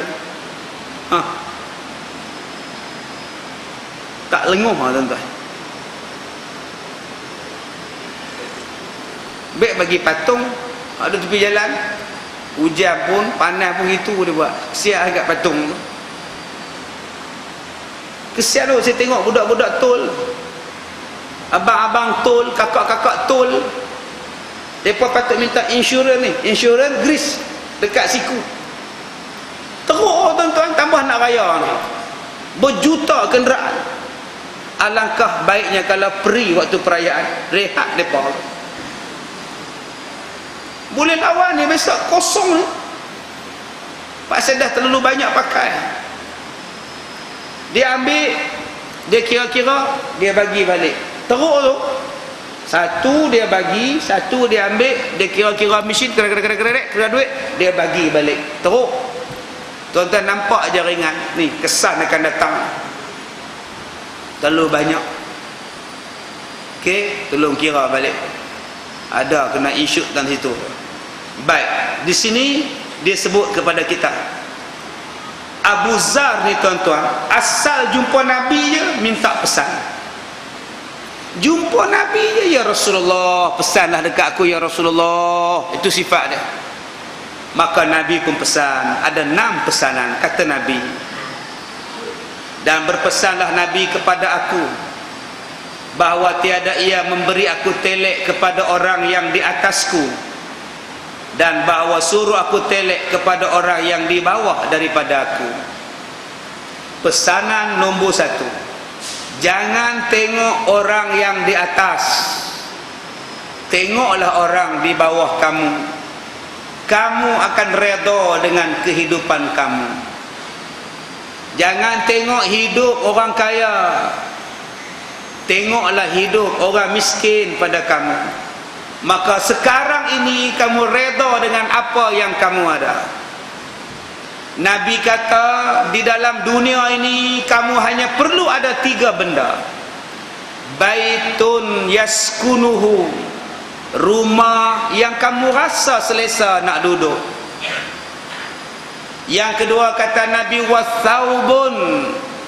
Tak lenguh lah tuan-tuan. Baik bagi patung, ada tepi jalan, hujan pun, panas pun, itu dia buat. Siap agak patung tu. Kesian tu saya tengok budak-budak tol, abang-abang tol, kakak-kakak tol, mereka patut minta insurans ni, insurans grease dekat siku. Teruk tuan-tuan, tambah nak raya ni, berjuta kenderaan. Alangkah baiknya kalau free waktu perayaan, rehat mereka. Boleh lawan ni, besok kosong ni, pasal dah terlalu banyak pakai. Dia ambil, dia kira-kira, dia bagi balik. Teruk tu, satu dia bagi, satu dia ambil, dia kira-kira mesin, kira duit, dia bagi balik. Teruk. Tuan-tuan nampak jaringan ni, kesan akan datang. Terlalu banyak. Okey, tolong kira balik. Ada kena isyuk dalam situ. Baik, di sini dia sebut kepada kita, Abu Zar ni tuan-tuan, asal jumpa Nabi je minta pesan. Jumpa Nabi je, ya Rasulullah, pesanlah dekat aku ya Rasulullah. Itu sifat dia. Maka Nabi pun pesan. Ada 6 pesanan, kata Nabi. Dan berpesanlah Nabi kepada aku bahawa tiada ia memberi aku telek kepada orang yang di atasku, dan bahawa suruh aku telek kepada orang yang di bawah daripada aku. Pesanan nombor 1, jangan tengok orang yang di atas, tengoklah orang di bawah kamu. Kamu akan redha dengan kehidupan kamu. Jangan tengok hidup orang kaya, tengoklah hidup orang miskin pada kamu. Maka sekarang ini kamu redha dengan apa yang kamu ada. Nabi kata, di dalam dunia ini kamu hanya perlu ada 3 benda. Baitun yaskunuhu, rumah yang kamu rasa selesa nak duduk. Yang kedua kata Nabi, wasaubun,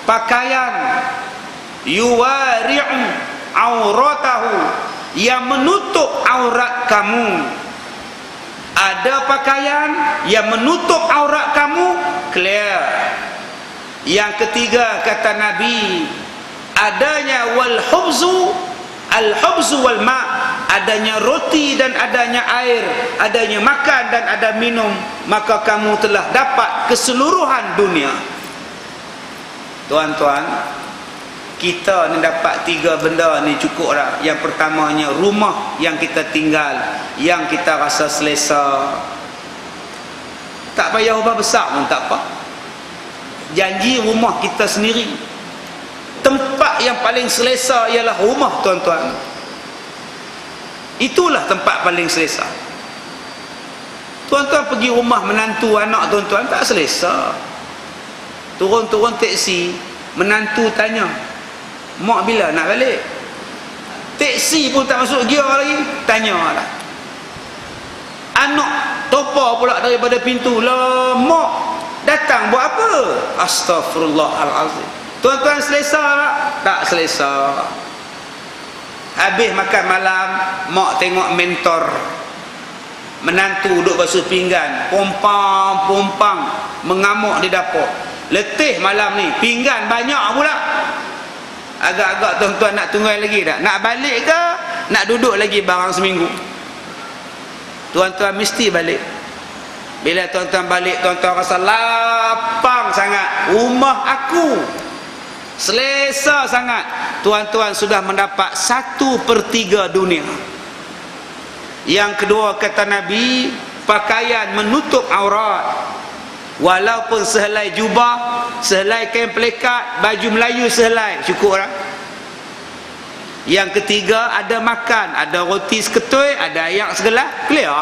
pakaian yuwari'u auratahu, yang menutup aurat kamu. Ada pakaian yang menutup aurat kamu, clear. Yang ketiga kata Nabi, adanya wal khubzu, al khubzu wal ma', adanya roti dan adanya air, adanya makan dan ada minum, maka kamu telah dapat keseluruhan dunia. Tuan-tuan, kita ni dapat 3 benda ni cukup dah. Yang pertamanya, rumah yang kita tinggal, yang kita rasa selesa. Tak payah ubah besar pun tak apa. Janji rumah kita sendiri. Tempat yang paling selesa ialah rumah tuan-tuan. Itulah tempat paling selesa. Tuan-tuan pergi rumah menantu anak tuan-tuan, tak selesa. Turun-turun teksi, menantu tanya, mak bila nak balik? Teksi pun tak masuk gear lagi, tanya lah. Anak topa pula daripada pintu, lah mak datang buat apa? Astaghfirullahalazim. Tuan-tuan selesa tak? Tak selesa. Habis makan malam, mak tengok mentor, menantu duduk basuh pinggan, pompang mengamuk di dapur. Letih malam ni, pinggan banyak pula. Agak-agak tuan-tuan nak tunggu lagi tak? Nak balik ke? Nak duduk lagi barang seminggu? Tuan-tuan mesti balik. Bila tuan-tuan balik, tuan-tuan rasa lapang sangat. Rumah aku selesa sangat. Tuan-tuan sudah mendapat 1/3 dunia. Yang kedua kata Nabi, pakaian menutup aurat. Walaupun sehelai jubah, sehelai kain pelekat, baju Melayu sehelai, cukup lah. Yang ketiga, ada makan, ada roti seketui, ada ayak segelas, clear.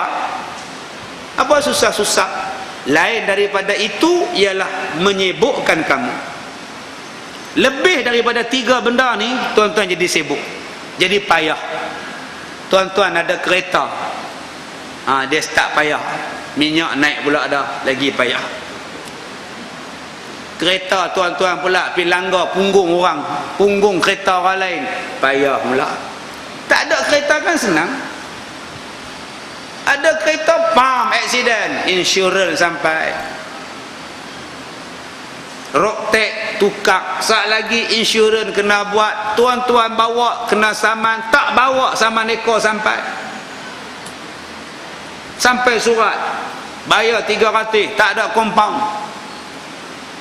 Apa susah-susah? Lain daripada itu ialah menyibukkan kamu. Lebih daripada 3 benda ni, tuan-tuan jadi sibuk, jadi payah. Tuan-tuan ada kereta, dia start payah, minyak naik pula dah, lagi payah. Kereta tuan-tuan pula pergi langgar punggung orang, punggung kereta orang lain, payah pula. Tak ada kereta kan senang. Ada kereta, pam, accident, insurans sampai, road tax tukar. Sat lagi insurans kena buat. Tuan-tuan bawa kena saman, tak bawa saman ekor sampai surat bayar 300, tak ada compound.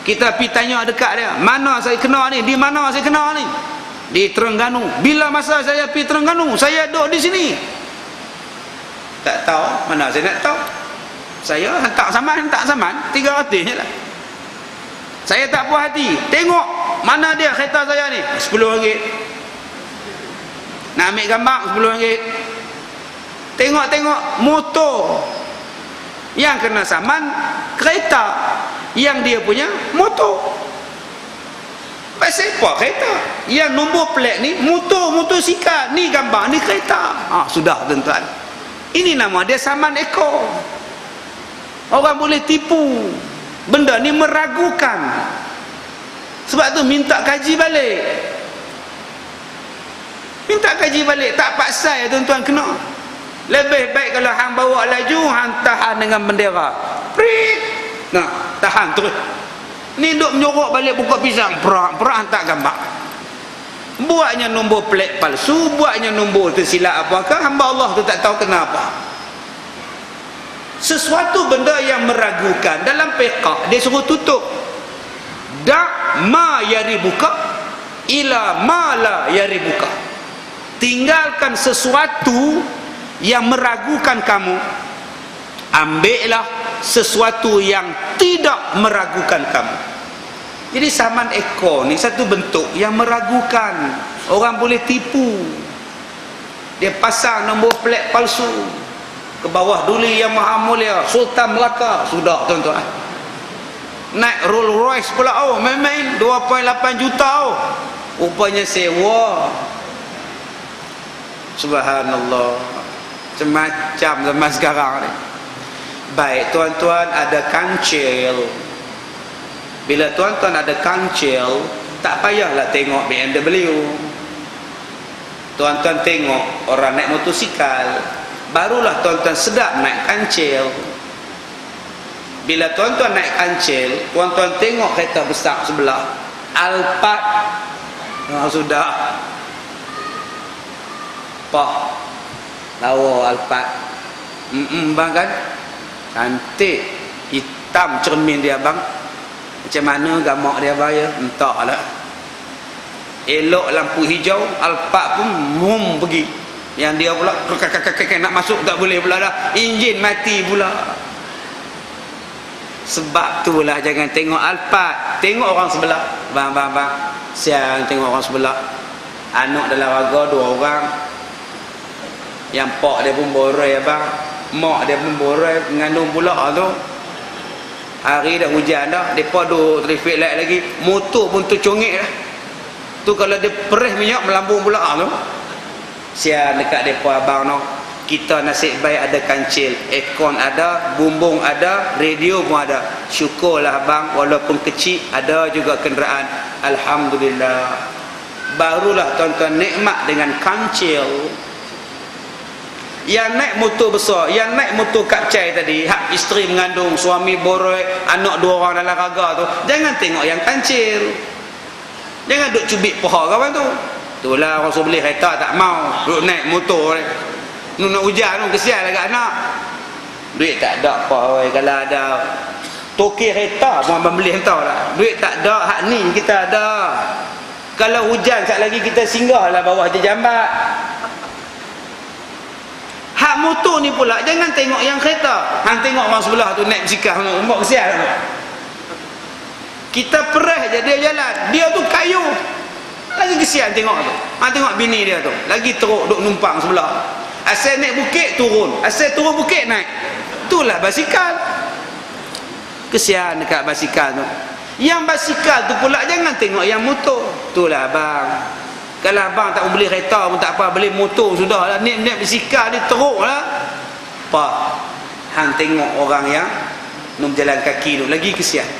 Kita pergi tanya dekat dia, mana saya kena ni, di mana saya kena ni? Di Terengganu. Bila masa saya pergi Terengganu, saya duduk di sini. Tak tahu, mana saya nak tahu. Saya hantar saman 300 je lah. Saya tak puas hati, tengok mana dia kereta saya ni, RM10. Nak ambil gambar RM10. Tengok motor yang kena saman kereta, yang dia punya motor. Pasal apa kereta? Yang nombor plate ni motosikal, ni gambar ni kereta. Sudah tuan-tuan. Ini nama dia saman ekor. Orang boleh tipu. Benda ni meragukan. Sebab tu minta kaji balik. Tak paksa ya tuan-tuan kena. Lebih baik kalau hang bawa laju, hang tahan dengan bendera. Prit. Nah, tahan terus. Ni duk menyorok balik buka pisang. Perak hantar gambar. Buatnya nombor plate palsu, buatnya nombor tersilap apakah, hamba Allah tu tak tahu kenapa. Sesuatu benda yang meragukan dalam fiqh dia suruh tutup. Da' ma yaribuka ila ma la yaribuka. Tinggalkan sesuatu yang meragukan kamu, ambillah sesuatu yang tidak meragukan kamu. Jadi saman ekor ni satu bentuk yang meragukan. Orang boleh tipu. Dia pasang nombor plate palsu ke bawah Duli Yang Maha Mulia Sultan Melaka. Sudah tuan-tuan. Naik Rolls Royce pula, main-main 2.8 juta. Rupanya sewa. Subhanallah. Macam zaman sekarang ni. Baik tuan-tuan, ada kancil. Bila tuan-tuan ada kancil, tak payahlah tengok BMW. Tuan-tuan tengok orang naik motosikal, barulah tuan-tuan sedap naik kancil. Bila tuan-tuan naik kancil, tuan-tuan tengok kereta besar sebelah, Alphard. Sudah Pak lawa Alphard. Bang kan cantik, hitam cermin dia bang. Macam mana gamak dia bayar? Entahlah. Elok lampu hijau, Alphard pun pergi. Yang dia pula nak masuk tak boleh pula dah. Enjin mati pula. Sebab itulah jangan tengok Alphard, tengok orang sebelah. Bang. Siang tengok orang sebelah. Anak dalam warga 2 orang. Yang pak dia pun borai abang, mak dia pun borai, mengandung pula tu. Hari dah hujan dah, depa duk traffic light lagi, motor pun tercongek dah. Tu kalau dia perih minyak melambung pula tu. Sian dekat depa abang no. Kita nasib baik ada kancil, aircon ada, bumbung ada, radio pun ada. Syukurlah abang, walaupun kecil ada juga kenderaan. Alhamdulillah. Barulah tuan-tuan nikmat dengan kancil. Yang naik motor besar, yang naik motor kapcai tadi, hak isteri mengandung, suami boroi, anak 2 orang dalam raga tu, jangan tengok yang kancil. Jangan duk cubit paha kawan tu. Itulah orang suruh beli kereta tak mau, duk naik motor ni. Nak hujan tu, kesian lah kat anak. Duit tak ada apa, kalau ada toke kereta pun abang beli hentar lah. Duit tak ada, hak ni kita ada. Kalau hujan sekejap lagi kita singgah lah bawah je jambat. Hak motor ni pula jangan tengok yang kereta. Hang tengok orang sebelah tu naik basikal, nampak kesian tu. Kita perah je dia jalan, dia tu kayu. Lagi kesian tengok tu. Hang tengok bini dia tu, lagi teruk duk numpang sebelah. Asal naik bukit turun, asal turun bukit naik. Itulah basikal. Kesian dekat basikal tu. Yang basikal tu pula jangan tengok yang motor. Itulah bang. Kalau abang tak beli kereta pun tak apa, beli motor sudah lah. Naik basikal ni teruk lah. Pak, hang tengok orang yang nak jalan kaki tu, lagi kesian.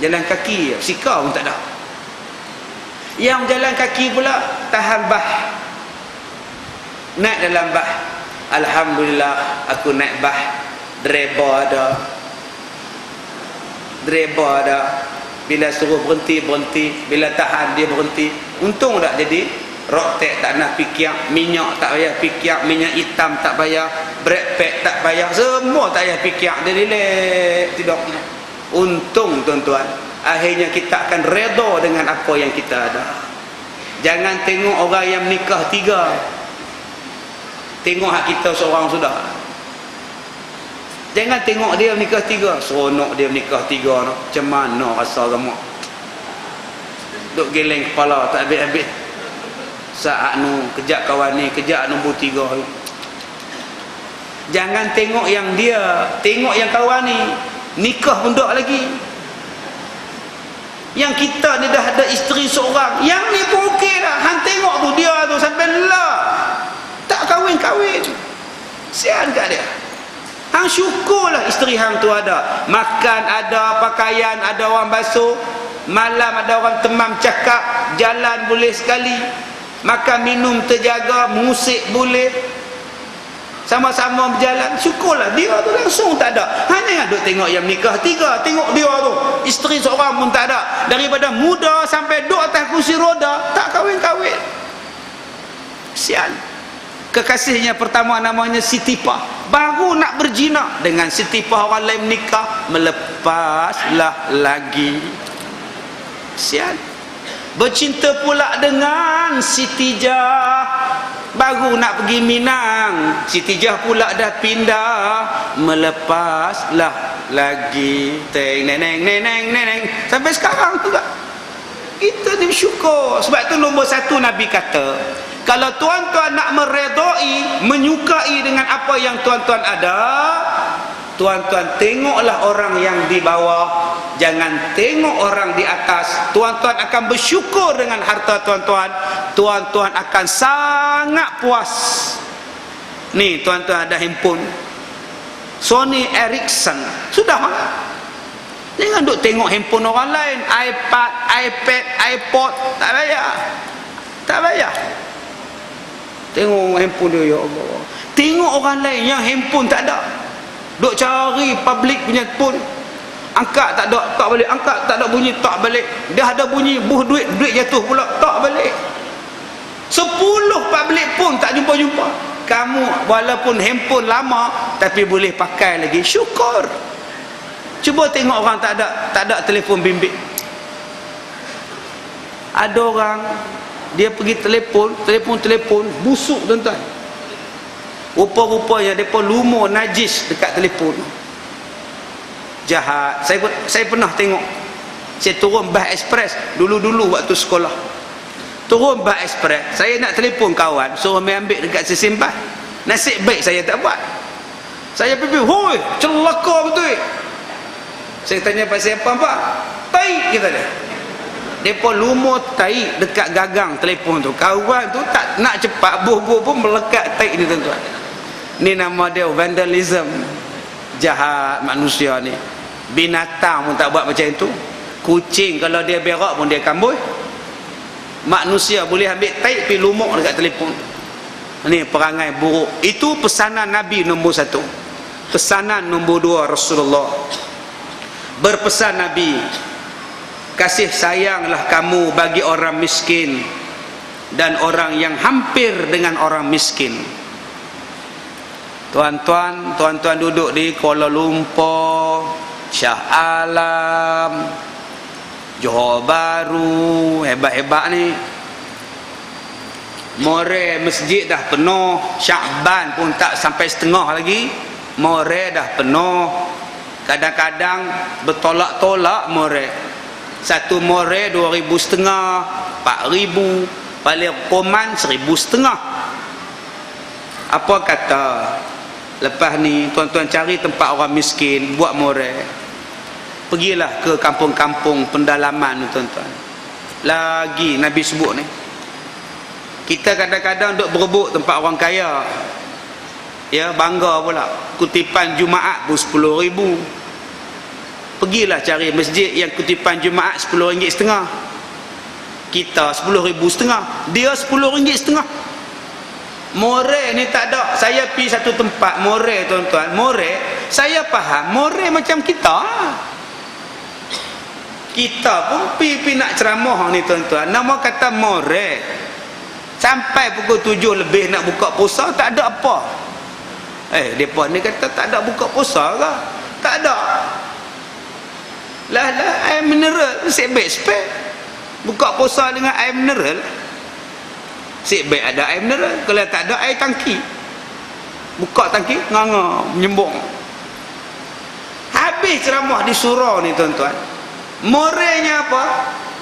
Jalan kaki, basikal pun tak ada. Yang jalan kaki pula tahan bah. Naik dalam bah. Alhamdulillah aku naik bah. Driver ada. Bila suruh berhenti, bila tahan dia berhenti. Untung tak jadi rotek tak nak pikiak, minyak tak payah pikiak, minyak hitam tak payah, brake pad tak payah, semua tak payah pikiak, dia relax tidur. Untung tuan-tuan, akhirnya kita akan redha dengan apa yang kita ada. Jangan tengok orang yang nikah 3, tengok hak kita seorang sudah. Jangan tengok dia nikah 3, seronok dia nikah 3 no. Macam mana rasa kamu? Duk geleng kepala tak habis-habis. Saat nu kejap kawan ni, kejap nombor 3. Jangan tengok yang dia, tengok yang kawan ni nikah pun tak lagi. Yang kita ni dah ada isteri seorang, yang ni pun okey dah. Hang tengok tu dia tu sampai lah tak kahwin-kahwin. Sian kat dia. Hang syukurlah isteri hang tu ada, makan ada, pakaian ada, orang basuh, malam ada orang temam cakap, jalan boleh sekali, makan minum terjaga, musik boleh, sama-sama berjalan. Syukurlah dia tu langsung tak ada. Hanya duk tengok yang nikah 3, tengok dia tu isteri seorang pun tak ada, daripada muda sampai duk atas kursi roda tak kahwin-kahwin. Sian. Kekasihnya pertama namanya Siti Pah, baru nak berzina dengan Siti Pah orang lain nikah, melepaslah lagi. Sian. Bercinta pula dengan Siti Jah, baru nak pergi Minang, Siti Jah pula dah pindah, melepaslah lagi. Teng neneng neneng neneng sampai sekarang juga. Kita ni bersyukur. Sebab tu nombor 1 Nabi kata, kalau tuan-tuan nak meredai, menyukai dengan apa yang tuan-tuan ada, tuan-tuan tengoklah orang yang di bawah, jangan tengok orang di atas. Tuan-tuan akan bersyukur dengan harta tuan-tuan, tuan-tuan akan sangat puas. Ni tuan-tuan ada handphone Sony Ericsson, sudah mana? Jangan duk tengok handphone orang lain, iPad, iPod, tak payah. Tak payah. Tengok handphone dia, ya Allah. Tengok orang lain yang handphone tak ada, duk cari public punya phone, angkat tak ada, tak balik, angkat tak ada bunyi, tak balik. Dia ada bunyi, buh duit jatuh pula, tak balik. 10 public pun tak jumpa-jumpa. Kamu walaupun handphone lama tapi boleh pakai lagi, syukur. Cuba tengok orang tak ada telefon bimbit. Ada orang dia pergi telefon busuk tuan-tuan. Rupa-rupanya depa lumur najis dekat telefon. Jahat. Saya pernah tengok. Saya turun bas ekspres dulu waktu sekolah. Turun bas ekspres, saya nak telefon kawan, suruh ambil dekat stesen bas. Nasib baik saya tak buat. Saya pergi, "Hoi, celaka betul." Saya tanya pasal apa, "Pak?" "Tai," kata dia. Depa lumur tai dekat gagang telefon tu. Kawan tu tak nak cepat, buh-buh pun melekat tai ni tuan-tuan. Ni nama dia vandalism. Jahat manusia ni. Binatang pun tak buat macam itu. Kucing kalau dia berak pun dia kamboi. Manusia boleh ambil tai pergi lumur dekat telefon. Ni perangai buruk. Itu pesanan Nabi nombor 1. Pesanan nombor 2 Rasulullah. Berpesan Nabi, kasih sayanglah kamu bagi orang miskin dan orang yang hampir dengan orang miskin. Tuan-tuan duduk di Kuala Lumpur, Shah Alam, Johor Bahru, hebat-hebat ni. More masjid dah penuh, Syakban pun tak sampai setengah lagi, more dah penuh. Kadang-kadang bertolak-tolak more. Satu more 2,500, 4,000, paling koman 1,500. Apa kata lepas ni tuan-tuan cari tempat orang miskin, buat more. Pergilah ke kampung-kampung pendalaman tuan-tuan. Lagi Nabi sebut ni, kita kadang-kadang duk berebut tempat orang kaya, ya, bangga pula. Kutipan Jumaat pun 10,000. Pergilah cari masjid yang kutipan Jumaat RM10.5. Kita RM10.5, dia RM10.5. More ni tak ada. Saya pergi satu tempat more tuan-tuan, more saya faham, more macam kita. Kita pun pi nak ceramah ni tuan-tuan, nama kata moral. Sampai pukul 7 lebih nak buka puasa tak ada apa. Depa ni kata tak ada buka puasa ke? Tak ada. Lah air mineral sebab spek. Buka puasa dengan air mineral. Sebab ada air mineral, kalau tak ada air tangki. Buka tangki nganga menyembung. Habis ceramah di surau ni tuan-tuan. Moralnya apa?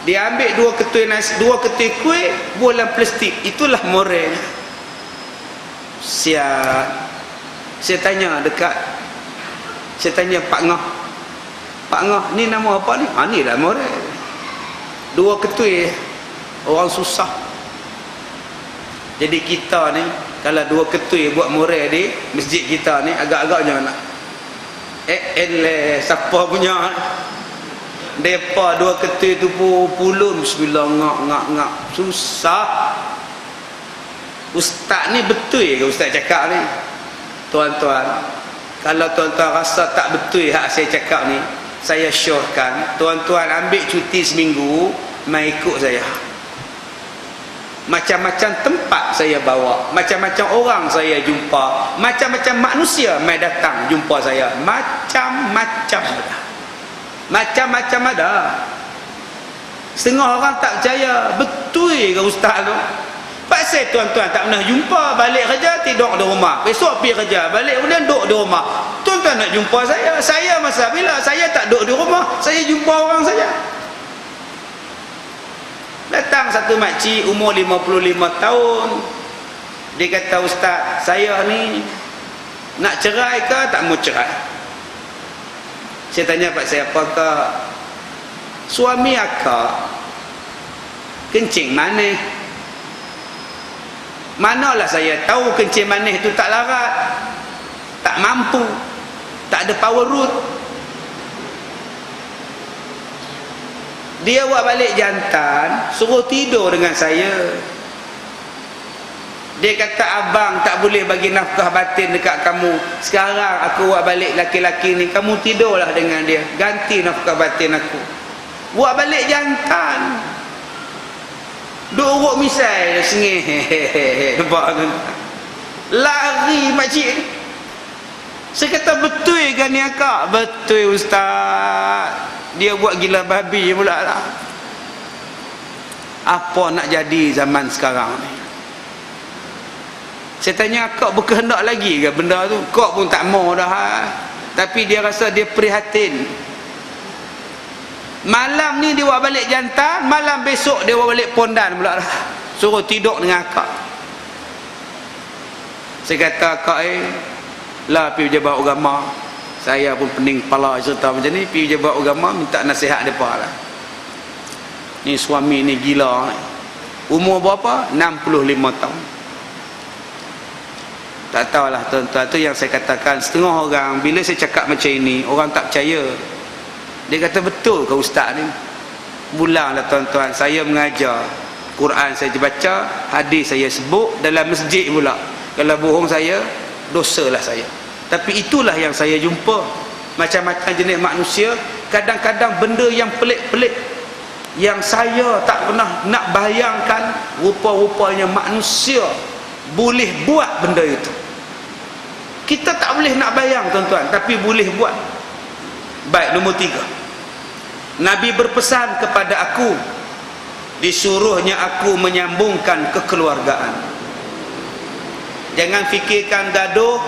Dia ambil 2 ketui nasi, 2 ketui kuih, bola plastik. Itulah moral. Saya tanya Pak Ngah. Pak Ngah, ni nama apa ni? Ni lah moral. 2 ketui, orang susah. Jadi kita ni, kalau 2 ketui buat moral di masjid kita ni, agak-agaknya nak siapa punya depa 2 ketui tu pulun bismillah ngak susah. Ustaz ni betul ke ustaz cakap ni? Tuan-tuan, kalau tuan-tuan rasa tak betul hak saya cakap ni, saya syorkan tuan-tuan ambil cuti seminggu mai ikut saya. Macam-macam tempat saya bawa, macam-macam orang saya jumpa, macam-macam manusia mai datang jumpa saya, macam-macam ada. Setengah orang tak percaya betul ke ustaz tu. Pasal tuan-tuan tak pernah jumpa, balik kerja tidur di rumah, besok pergi kerja, balik kemudian duduk di rumah. Tuan-tuan nak jumpa saya masa bila saya tak duduk di rumah, saya jumpa orang saja. Datang satu makcik umur 55 tahun. Dia kata, ustaz, saya ni nak cerai ke tak mau cerai? Saya tanya pak saya, apakah suami akak kencing manis? Manalah saya tahu kencing manis tu tak larat, tak mampu, tak ada power root. Dia buat balik jantan, suruh tidur dengan saya. Dia kata, abang tak boleh bagi nafkah batin dekat kamu. Sekarang aku buat balik laki-laki ni, kamu tidurlah dengan dia, ganti nafkah batin aku. Buat balik jantan. Duk urut misai, sengih. Nampak kan? Lari makcik. Saya kata, betul kan ni akak? Betul ustaz. Dia buat gila babi pula lah. Apa nak jadi zaman sekarang ni? Saya tanya, kau berkehendak lagi ke benda tu? Kau pun tak mau dah. Tapi dia rasa dia prihatin. Malam ni dia buat balik jantan, malam besok dia buat balik pondan pula lah. Suruh tidur dengan akak. Saya kata, akak lah pergi pejabat agama. Saya pun pening kepala cerita macam ni. Pergi pejabat agama minta nasihat mereka lah. Ni suami ni gila. Umur berapa? 65 tahun. Tak tahulah tuan-tuan, tu yang saya katakan. Setengah orang bila saya cakap macam ini, orang tak percaya. Dia kata, betul ke ustaz ni? Bulanglah tuan-tuan, saya mengajar Quran saya baca, hadis saya sebut dalam masjid pula. Kalau bohong saya, dosalah saya. Tapi itulah yang saya jumpa. Macam-macam jenis manusia. Kadang-kadang benda yang pelik-pelik, yang saya tak pernah nak bayangkan, rupa-rupanya manusia boleh buat benda itu. Kita tak boleh nak bayang tuan-tuan, tapi boleh buat. Baik, nombor 3, Nabi berpesan kepada aku, disuruhnya aku menyambungkan kekeluargaan. Jangan fikirkan gaduh,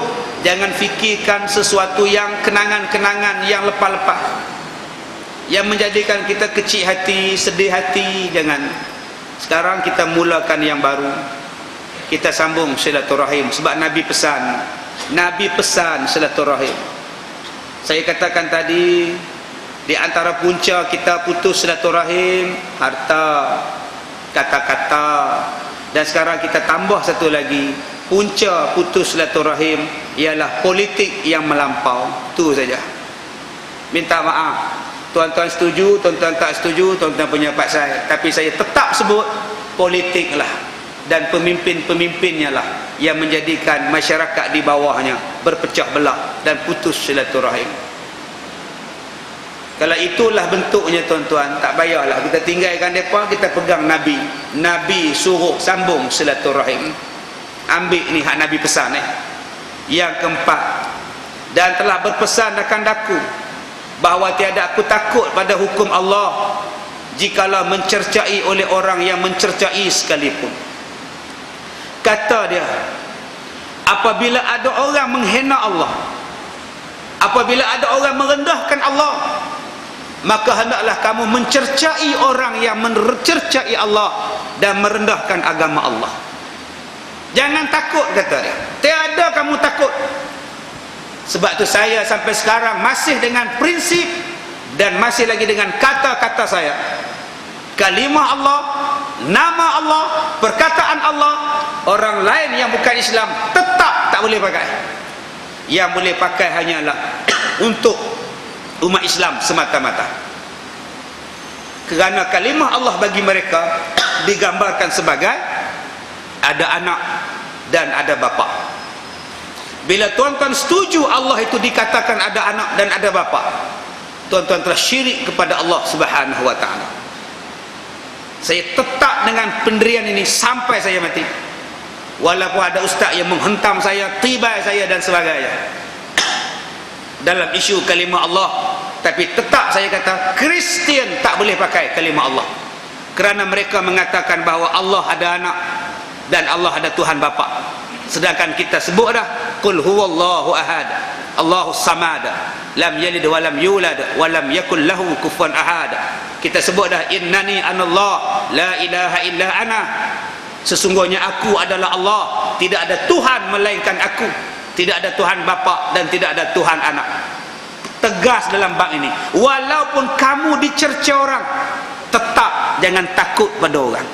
jangan fikirkan sesuatu yang kenangan-kenangan yang lepas-lepas, yang menjadikan kita kecil hati, sedih hati. Jangan. Sekarang kita mulakan yang baru. Kita sambung silaturahim, sebab Nabi pesan silaturahim. Saya katakan tadi, di antara punca kita putus silaturahim, harta, kata-kata. Dan sekarang kita tambah satu lagi, punca putus silaturahim ialah politik yang melampau. Itu saja. Minta maaf, tuan-tuan setuju, tuan-tuan tak setuju, tuan-tuan punya pasal. Tapi saya tetap sebut, politik lah dan pemimpin-pemimpinnya lah yang menjadikan masyarakat di bawahnya berpecah belah dan putus silaturahim. Kalau itulah bentuknya tuan-tuan, tak payahlah kita tinggalkan mereka, kita pegang Nabi. Nabi suruh sambung silaturahim. Ambil ni hak Nabi pesan Yang keempat, dan telah berpesan akan aku bahawa tiada aku takut pada hukum Allah jikalau mencercai oleh orang yang mencercai sekalipun. Kata dia, apabila ada orang menghina Allah, apabila ada orang merendahkan Allah, maka hendaklah kamu mencercai orang yang mencercai Allah dan merendahkan agama Allah. Jangan takut, kata dia. Tiada kamu takut. Sebab tu saya sampai sekarang masih dengan prinsip dan masih lagi dengan kata-kata saya. Kalimah Allah, nama Allah, perkataan Allah, orang lain yang bukan Islam tetap tak boleh pakai. Yang boleh pakai hanyalah untuk umat Islam semata-mata. Kerana kalimah Allah bagi mereka digambarkan sebagai ada anak dan ada bapa. Bila tuan-tuan setuju Allah itu dikatakan ada anak dan ada bapa, tuan-tuan telah syirik kepada Allah Subhanahu wa ta'ala. Saya tetap dengan pendirian ini sampai saya mati. Walaupun ada ustaz yang menghentam saya, tibai saya dan sebagainya dalam isu kalimah Allah, tapi tetap saya kata Kristian tak boleh pakai kalimah Allah, kerana mereka mengatakan bahawa Allah ada anak dan Allah ada Tuhan bapa. Sedangkan kita sebut dah qul huwallahu ahad Allahus samad lam yalid wa lam yulad wa lam yakul lahu kufuwan ahad. Kita sebut dah innani anallah la ilaha illa ana, sesungguhnya aku adalah Allah, tidak ada Tuhan melainkan aku, tidak ada Tuhan bapa dan tidak ada Tuhan anak. Tegas dalam bab ini. Walaupun kamu dicerca orang, tetap jangan takut pada orang.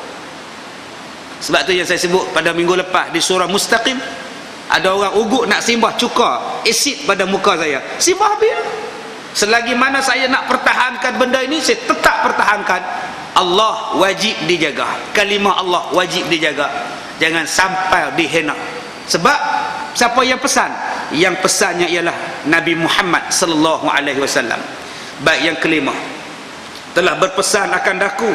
Sebab tu yang saya sebut pada minggu lepas di surah Mustaqim, ada orang ugut nak simbah cuka asid pada muka saya, simbah habis. Selagi mana saya nak pertahankan benda ini, saya tetap pertahankan. Allah wajib dijaga, kalimah Allah wajib dijaga, jangan sampai dihina. Sebab siapa yang pesan? Yang pesannya ialah Nabi Muhammad sallallahu alaihi wasallam. Baik, yang kelima, telah berpesan akan aku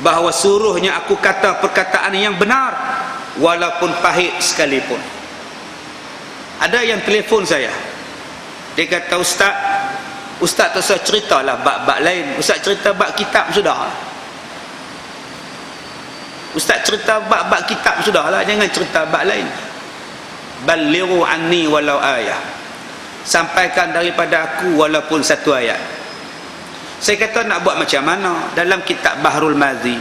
bahawa suruhnya aku kata perkataan yang benar walaupun pahit sekalipun. Ada yang telefon saya, dia kata, Ustaz tak usah ceritalah bab-bab lain, Ustaz cerita bab kitab sudah. Ustaz cerita bab-bab kitab sudahlah, jangan cerita bab lain. Balighu anni walau ayah, sampaikan daripada aku walaupun satu ayat. Saya kata nak buat macam mana? Dalam kitab Bahrul Mazi,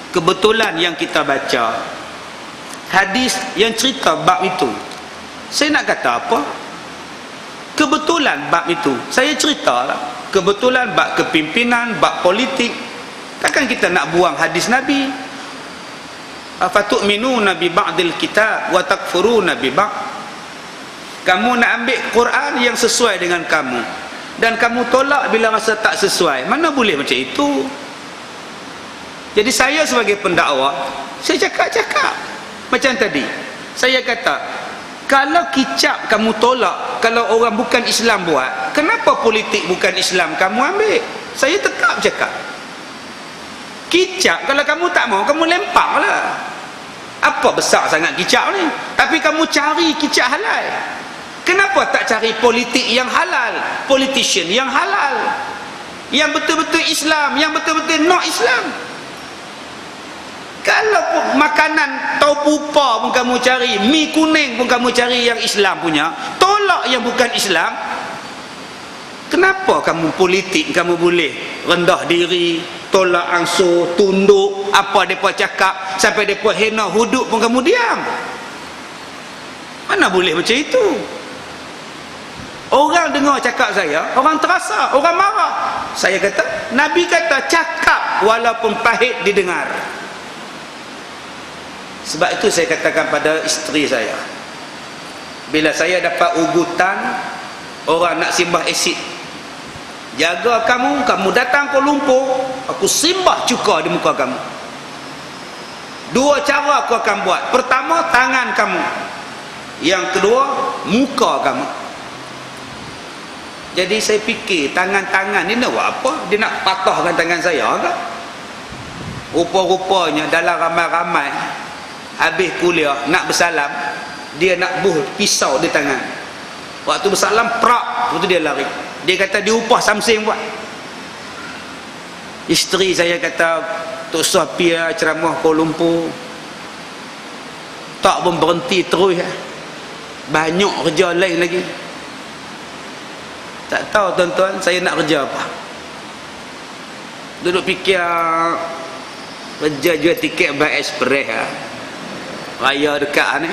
kebetulan yang kita baca hadis yang cerita bab itu. Saya nak kata apa? Kebetulan bab itu saya ceritalah. Kebetulan bab kepimpinan, bab politik. Takkan kita nak buang hadis Nabi? Afatu'minuna bi ba'dil kitab wa takfuruna bi ba'd. Kamu nak ambil Quran yang sesuai dengan kamu dan kamu tolak bila rasa tak sesuai. Mana boleh macam itu? Jadi saya sebagai pendakwa, saya cakap macam tadi. Saya kata, kalau kicap kamu tolak, kalau orang bukan Islam buat, kenapa politik bukan Islam kamu ambil? Saya tetap cakap, kicap kalau kamu tak mau, kamu lempar lah. Apa besar sangat kicap ni? Tapi kamu cari kicap halal. Kenapa tak cari politik yang halal, politician yang halal, yang betul-betul Islam, yang betul-betul no Islam? Kalau makanan tau pupa pun kamu cari, mi kuning pun kamu cari yang Islam punya, tolak yang bukan Islam. Kenapa kamu politik kamu boleh rendah diri, tolak ansur, tunduk apa mereka cakap, sampai mereka hina hudud pun kamu diam? Mana boleh macam itu? Orang dengar cakap saya, orang terasa, orang marah. Saya kata, Nabi kata cakap walaupun pahit didengar. Sebab itu saya katakan pada isteri saya, bila saya dapat ugutan orang nak simbah asid, jaga kamu datang Kuala Lumpur, aku simbah cuka di muka kamu. Dua cara aku akan buat. Pertama, tangan kamu. Yang kedua, muka kamu. Jadi saya fikir tangan-tangan ni nak buat apa? Dia nak patahkan tangan saya ke? Rupa-rupanya dalam ramai-ramai habis kuliah nak bersalam, dia nak buh pisau di tangan. Waktu bersalam prak, waktu dia lari. Dia kata dia upah samsing buat. Isteri saya kata Tok Sofia ceramah Kuala Lumpur tak pun berhenti terus. Banyak kerja lain lagi. Tak tahu tuan-tuan saya nak kerja apa. Duduk fikir kerja jual tiket by express raya dekat ni.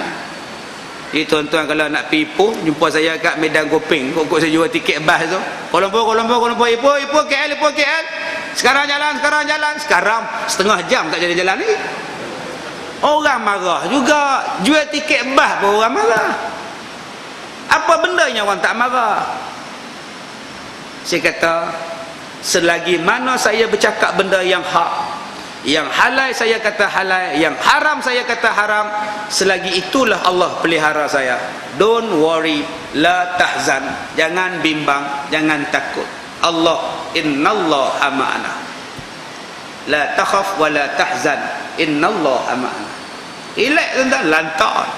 Jadi tuan-tuan kalau nak pergi Ipoh, jumpa saya kat Medan Koping, kok saya jual tiket bas tu. Kuala Lumpur, Ipoh KL. Sekarang jalan. Sekarang setengah jam tak jadi jalan ni. Orang marah juga. Jual tiket bas pun orang marah. Apa bendanya orang tak marah? Saya kata, selagi mana saya bercakap benda yang hak, yang halal saya kata halal, yang haram saya kata haram, selagi itulah Allah pelihara saya. Don't worry, la tahzan, jangan bimbang, jangan takut. Allah, innallaha ma'ana. La takhaf wa la tahzan, innallaha ma'ana. Relax tuan-tuan, lantak.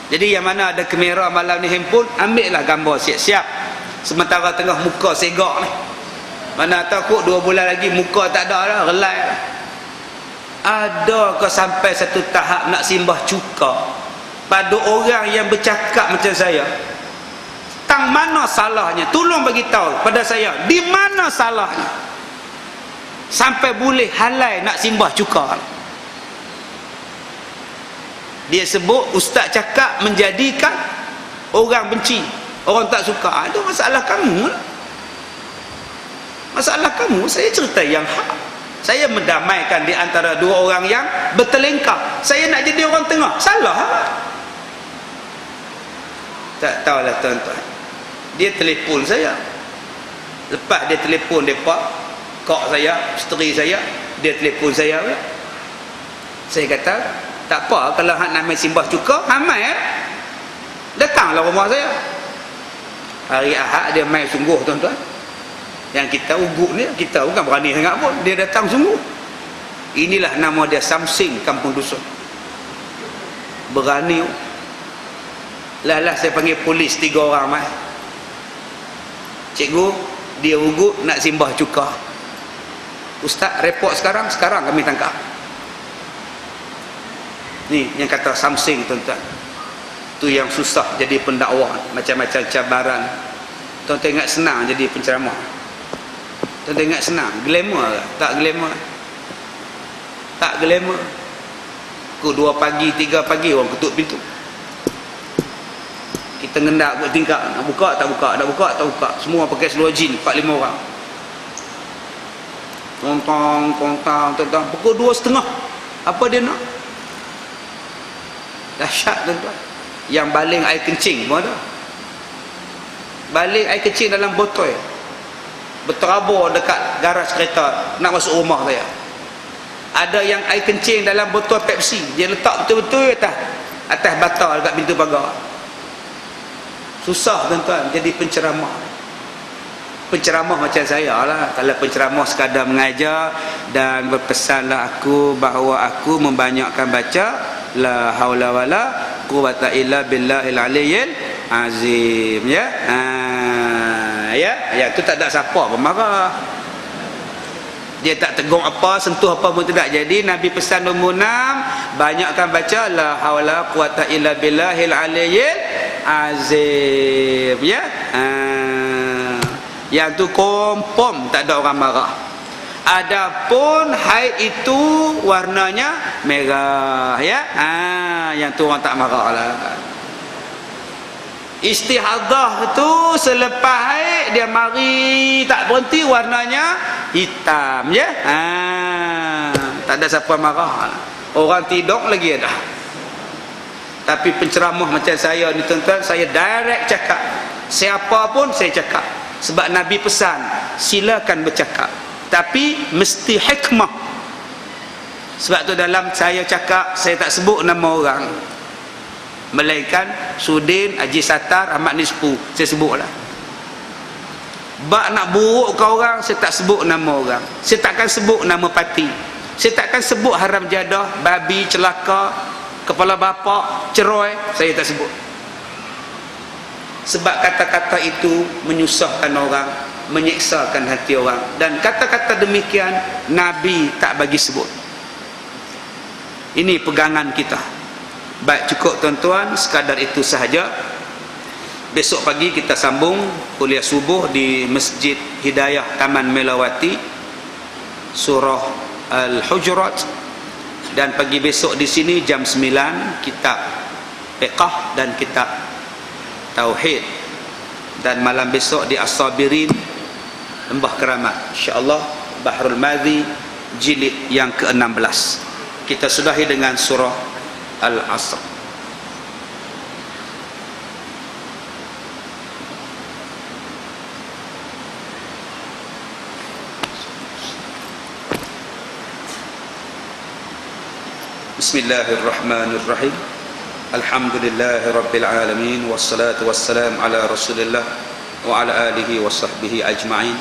Jadi yang mana ada kamera malam ni handphone, ambillah gambar siap-siap. Sementara tengah muka segak ni, mana takut 2 bulan lagi muka tak ada dah, relai dah. Ada ke sampai satu tahap nak simbah cuka pada orang yang bercakap macam saya? Tang mana salahnya? Tolong bagi tahu pada saya, di mana salahnya sampai boleh halal nak simbah cuka? Dia sebut ustaz cakap menjadikan orang benci, orang tak suka. Itu masalah kamu lah. Masalah kamu. Saya cerita yang hak. Saya mendamaikan di antara dua orang yang bertelingkar. Saya nak jadi orang tengah. Salah. Tak tahulah tuan-tuan. Dia telefon saya. Lepas dia telefon mereka, kak saya, isteri saya, dia telefon saya. Saya kata, tak apa kalau hak namai simbah cuka, hamai datanglah rumah saya. Hari Ahad dia main sungguh tuan-tuan. Yang kita ugut ni, kita bukan berani sangat pun, dia datang sungguh. Inilah nama dia, Samsing Kampung Dusun. Berani. Lah saya panggil polis 3 orang mai. Cikgu, dia ugut nak simbah cuka. Ustaz report sekarang kami tangkap. Ni yang kata Samsing tuan-tuan. Tu yang susah jadi pendakwah, macam-macam cabaran. Tuan-tuan ingat senang jadi penceramah? Tuan-tuan ingat senang? Glamour ke? Tak glamour. Tak glamour. Pukul 2 pagi, 3 pagi orang ketuk pintu. Kita ngendak buat tingkap, nak buka tak buka, nak buka tak buka. Semua pakai seluar jin, 4-5 orang. Kontang, pukul 2:30. Apa dia nak? Dahsyat tuan-tuan. Yang baling air kencing pun ada. Baling air kencing dalam botol, berterabur dekat garas kereta nak masuk rumah saya. Ada yang air kencing dalam botol Pepsi, dia letak betul-betul atas batal dekat pintu pagar. Susah tuan-tuan jadi penceramah. Penceramah macam saya lah. Kalau penceramah sekadar mengajar dan berpesanlah aku bahawa aku membanyakkan baca la haula wala quwwata illa billahil aliyyil azim, ya. Ya tu tak ada siapa pun marah. Dia tak tegur apa, sentuh apa pun tidak. Jadi Nabi pesan nombor 6, banyakkan baca la haula quwwata illa billahil aliyyil azim, ya. Yang tu kompom, tak ada orang marah. Adapun haid itu warnanya merah, ya. Yang tu orang tak marah lah. Istihadah tu selepas haid dia mari tak berhenti warnanya hitam, ya. Tak ada siapa marah. Orang tidur lagi ada. Tapi penceramah macam saya ni tuan-tuan, saya direct cakap. Siapa pun saya cakap. Sebab Nabi pesan, silakan bercakap, tapi mesti hikmah. Sebab tu dalam saya cakap, saya tak sebut nama orang, melainkan Sudin, Haji Sattar, Ahmad Nispu, saya sebutlah. Bak nak buruk ke orang, saya tak sebut nama orang. Saya takkan sebut nama parti. Saya takkan sebut haram jadah, babi, celaka, kepala bapa, cerai, saya tak sebut. Sebab kata-kata itu menyusahkan orang, menyeksakan hati orang. Dan kata-kata demikian Nabi tak bagi sebut. Ini pegangan kita. Baik, cukup tuan-tuan, sekadar itu sahaja. Besok pagi kita sambung kuliah subuh di Masjid Hidayah Taman Melawati, surah Al-Hujurat. Dan pagi besok di sini jam 9 kitab fiqh dan kitab tauhid. Dan malam besok di As-Sabirin, Lembah Keramat, insya-Allah Bahrul Madhi jilid yang ke-16. Kita sudahi dengan surah Al-Asr. Bismillahirrahmanirrahim. Alhamdulillahi rabbil alamin, wassalatu wassalamu ala Rasulillah wa ala alihi wa sahbihi ajma'in.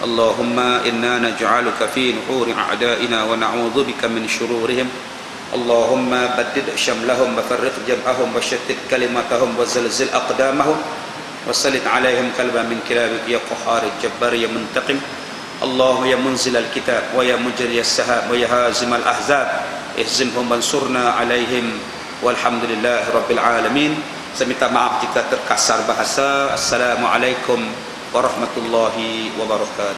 Allahumma inna naj'aluka fi nuhuri a'da'ina wa na'udzu bika min shururihim. Allahumma baddid syamlahum wa farriq jam'ahum wa shattit kalimatahum wa zalzil aqdamahum wa sallit 'alaihim qalban min kilabik ya qahhar jabbar ya muntaqim. Allahumma ya munzilal kitab wa ya mujriyas sahab wa ya hazimal ahzab ihzimhum wansurna alaihim walhamdulillahi rabbil alamin. Saya minta maaf jika terkasar bahasa. Assalamualaikum warahmatullahi wabarakatuh.